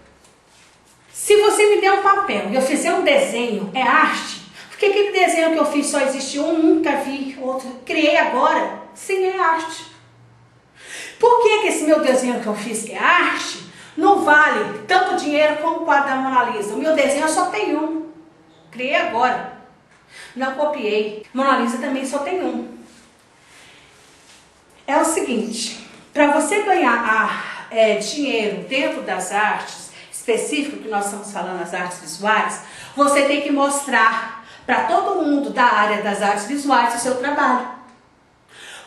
Se você me der um papel e eu fizer um desenho, é arte? Porque aquele desenho que eu fiz só existe um, nunca vi outro, criei agora? Sim, é arte. Por que esse meu desenho que eu fiz, que é arte, não vale tanto dinheiro como o quadro da Mona Lisa? O meu desenho só tem um. Criei agora. Não copiei. Mona Lisa também só tem um. É o seguinte, para você ganhar dinheiro dentro das artes, específico que nós estamos falando, as artes visuais, você tem que mostrar para todo mundo da área das artes visuais o seu trabalho.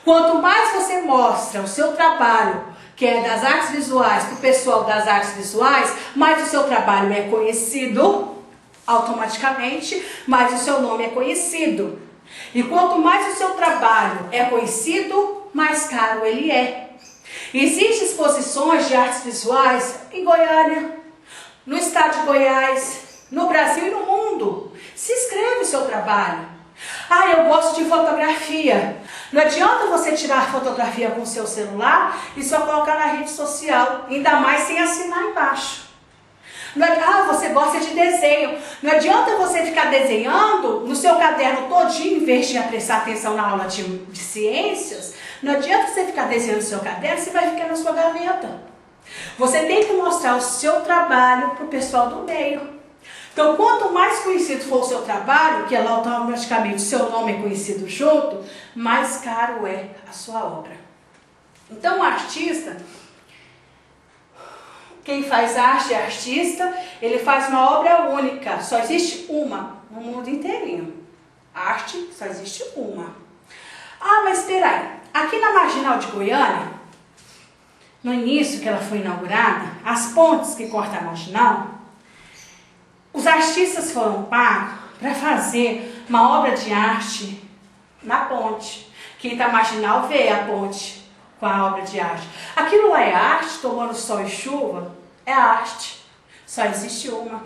Quanto mais você mostra o seu trabalho, que é das artes visuais, para o pessoal das artes visuais, mais o seu trabalho é conhecido automaticamente, mais o seu nome é conhecido. E quanto mais o seu trabalho é conhecido, mais caro ele é. Existem exposições de artes visuais em Goiânia, no estado de Goiás, no Brasil e no mundo. Se inscreve o seu trabalho. Ah, eu gosto de fotografia. Não adianta você tirar fotografia com o seu celular e só colocar na rede social, ainda mais sem assinar embaixo. Você gosta de desenho. Não adianta você ficar desenhando no seu caderno todinho, em vez de prestar atenção na aula de ciências. Não adianta você ficar desenhando no seu caderno, você vai ficar na sua gaveta. Você tem que mostrar o seu trabalho para o pessoal do meio. Então, quanto mais conhecido for o seu trabalho, que ela automaticamente o seu nome é conhecido junto, mais caro é a sua obra. Então, o artista, quem faz arte é artista, ele faz uma obra única, só existe uma no mundo inteirinho. Arte só existe uma. Ah, mas espera aí, aqui na Marginal de Goiânia, no início que ela foi inaugurada, as pontes que cortam a Marginal, os artistas foram pagos para fazer uma obra de arte na ponte. Quem está Marginal vê a ponte com a obra de arte. Aquilo lá é arte, tomando sol e chuva, é arte. Só existe uma.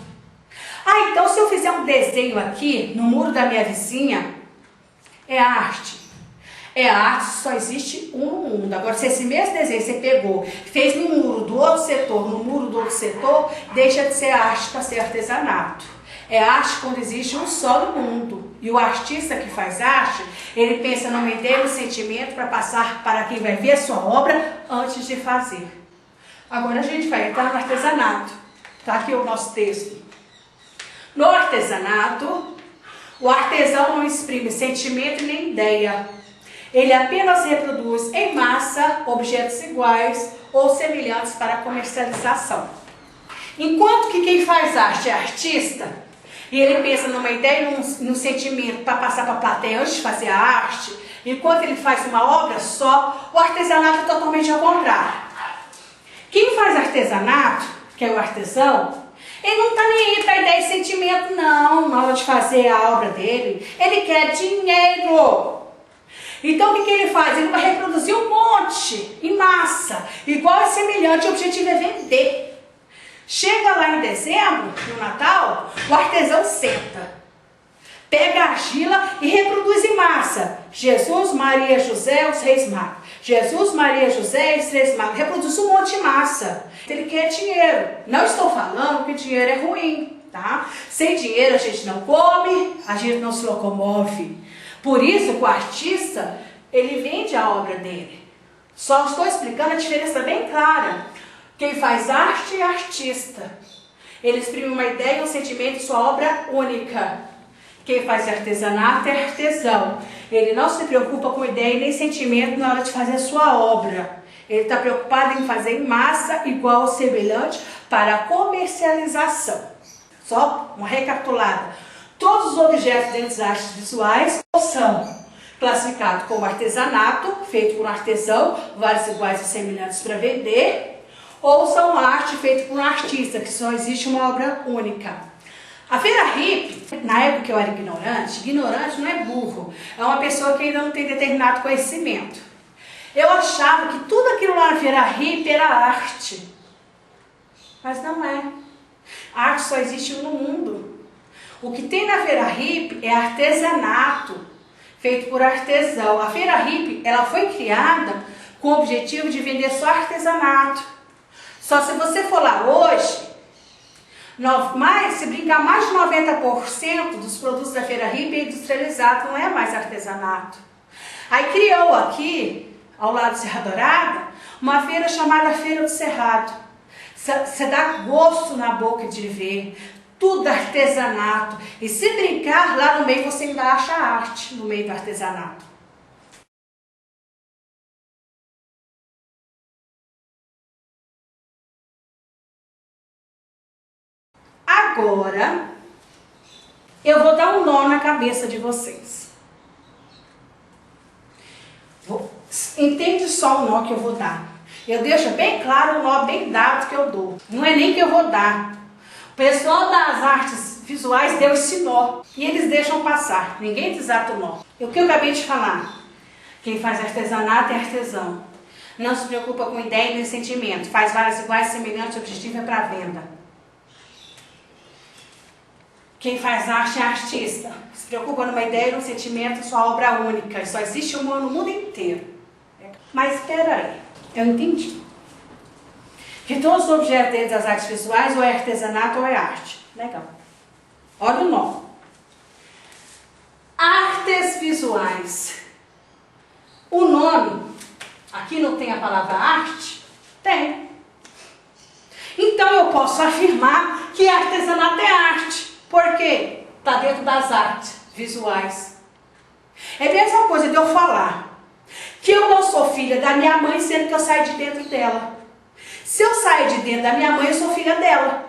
Ah, então se eu fizer um desenho aqui no muro da minha vizinha, é arte. É arte, só existe um no mundo. Agora, se esse mesmo desenho você pegou, fez no muro do outro setor, no muro do outro setor, deixa de ser arte para ser artesanato. É arte quando existe um só no mundo. E o artista que faz arte, ele pensa no ideia, no sentimento para passar para quem vai ver a sua obra antes de fazer. Agora a gente vai entrar no artesanato. Está aqui o nosso texto. No artesanato, o artesão não exprime sentimento nem ideia. Ele apenas reproduz em massa objetos iguais ou semelhantes para comercialização. Enquanto que quem faz arte é artista, e ele pensa numa ideia e num sentimento para passar para a plateia antes de fazer a arte, enquanto ele faz uma obra só, o artesanato é totalmente ao contrário. Quem faz artesanato, que é o artesão, ele não está nem aí para ideia e sentimento não, na hora de fazer a obra dele. Ele quer dinheiro. Então o que ele faz? Ele vai reproduzir um monte, em massa, igual e semelhante, o objetivo é vender. Chega lá em dezembro, no Natal, o artesão senta. pega a argila e reproduz em massa. Jesus, Maria, José, os reis magos. Jesus, Maria, José e os reis magos. Reproduz um monte de massa. Ele quer dinheiro. Não estou falando que dinheiro é ruim, tá? Sem dinheiro a gente não come, a gente não se locomove. Por isso que o artista, ele vende a obra dele. Só estou explicando a diferença bem clara. Quem faz arte é artista. Ele exprime uma ideia, um sentimento, sua obra única. Quem faz artesanato é artesão. Ele não se preocupa com ideia nem sentimento na hora de fazer sua obra. Ele está preocupado em fazer em massa, igual ou semelhante, para a comercialização. Só uma recapitulada. Todos os objetos dentro das artes visuais são classificados como artesanato, feito por um artesão, vários iguais ou semelhantes para vender, ou são arte feita por um artista, que só existe uma obra única. A feira hippie, na época que eu era ignorante não é burro, é uma pessoa que ainda não tem determinado conhecimento. Eu achava que tudo aquilo lá na feira hippie era arte, mas não é. A arte só existe no mundo. O que tem na feira hippie é artesanato, feito por artesão. A feira hippie, ela foi criada com o objetivo de vender só artesanato. Só se você for lá hoje, se brincar, mais de 90% dos produtos da feira hippie é industrializado, não é mais artesanato. Aí criou aqui, ao lado do Serra Dourada, uma feira chamada Feira do Cerrado. Você dá gosto na boca de ver, tudo artesanato. E se brincar, lá no meio você ainda acha arte, no meio do artesanato. Agora, eu vou dar um nó na cabeça de vocês. Entende só o nó que eu vou dar. Eu deixo bem claro o nó bem dado que eu dou. Não é nem que eu vou dar. O pessoal das artes visuais deu esse nó. E eles deixam passar. Ninguém desata o nó. E o que eu acabei de falar? Quem faz artesanato é artesão. Não se preocupa com ideia nem sentimento. Faz várias iguais, semelhantes, objetivo é para venda. Quem faz arte é artista. Se preocupa numa ideia, num sentimento, sua obra única. Só existe uma no mundo inteiro. Mas espera aí, eu entendi. Que todos os objetos dentro das artes visuais ou é artesanato ou é arte. Legal. Olha o nó. Artes visuais. O nome, aqui não tem a palavra arte? Tem. Então eu posso afirmar que artesanato é arte. Por quê? Está dentro das artes visuais. É a mesma coisa de eu falar que eu não sou filha da minha mãe, sendo que eu saio de dentro dela. Se eu saio de dentro da minha mãe, eu sou filha dela.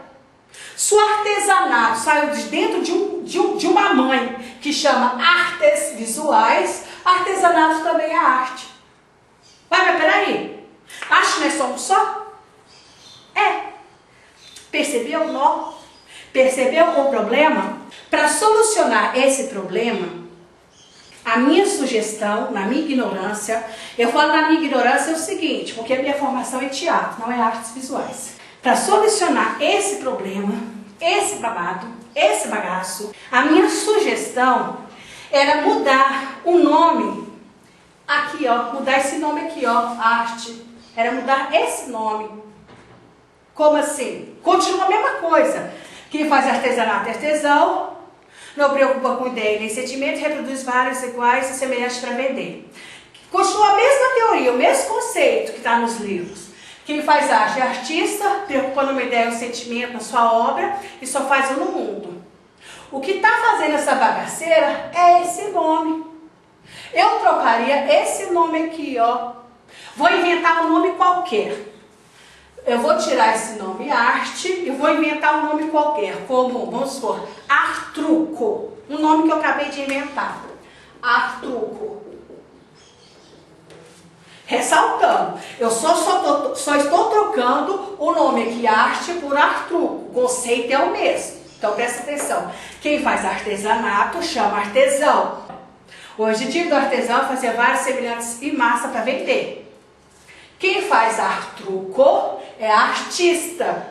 Se o artesanato saiu de dentro de uma mãe que chama artes visuais, artesanato também é arte. Mas peraí, acho que nós somos só? É. Percebeu o nó? Percebeu o problema? Para solucionar esse problema, a minha sugestão, na minha ignorância, eu falo na minha ignorância é o seguinte, porque a minha formação é teatro, não é artes visuais. Para solucionar esse problema, esse babado, esse bagaço, a minha sugestão era mudar o nome, aqui ó, mudar esse nome aqui ó, arte, era mudar esse nome. Como assim? Continua a mesma coisa. Quem faz artesanato é artesão, não preocupa com ideia nem sentimento, reproduz vários iguais e semelhantes para vender. Continua a mesma teoria, o mesmo conceito que está nos livros. Quem faz arte é artista, preocupa numa ideia, um sentimento na sua obra e só faz um no mundo. O que está fazendo essa bagaceira é esse nome. Eu trocaria esse nome aqui, ó. Vou inventar um nome qualquer. Eu vou tirar esse nome arte e vou inventar um nome qualquer, como, vamos supor, Artruco. Um nome que eu acabei de inventar. Artruco. Ressaltando, eu só estou trocando o nome aqui arte por Artruco. O conceito é o mesmo. Então presta atenção. Quem faz artesanato chama artesão. O objetivo do artesão é fazer vários semelhantes em massa para vender. Quem faz artruco é artista.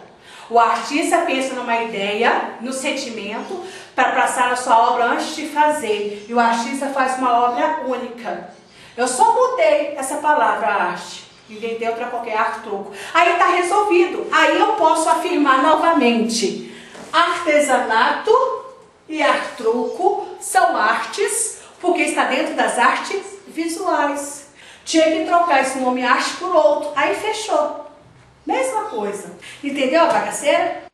O artista pensa numa ideia, no sentimento, para passar na sua obra antes de fazer. E o artista faz uma obra única. Eu só mudei essa palavra arte. Inventei para qualquer arte-truco. Aí está resolvido. Aí eu posso afirmar novamente. Artesanato e arte-truco são artes, porque está dentro das artes visuais. Tinha que trocar esse nome arte por outro. Aí fechou. Mesma coisa. Entendeu a bagaceira?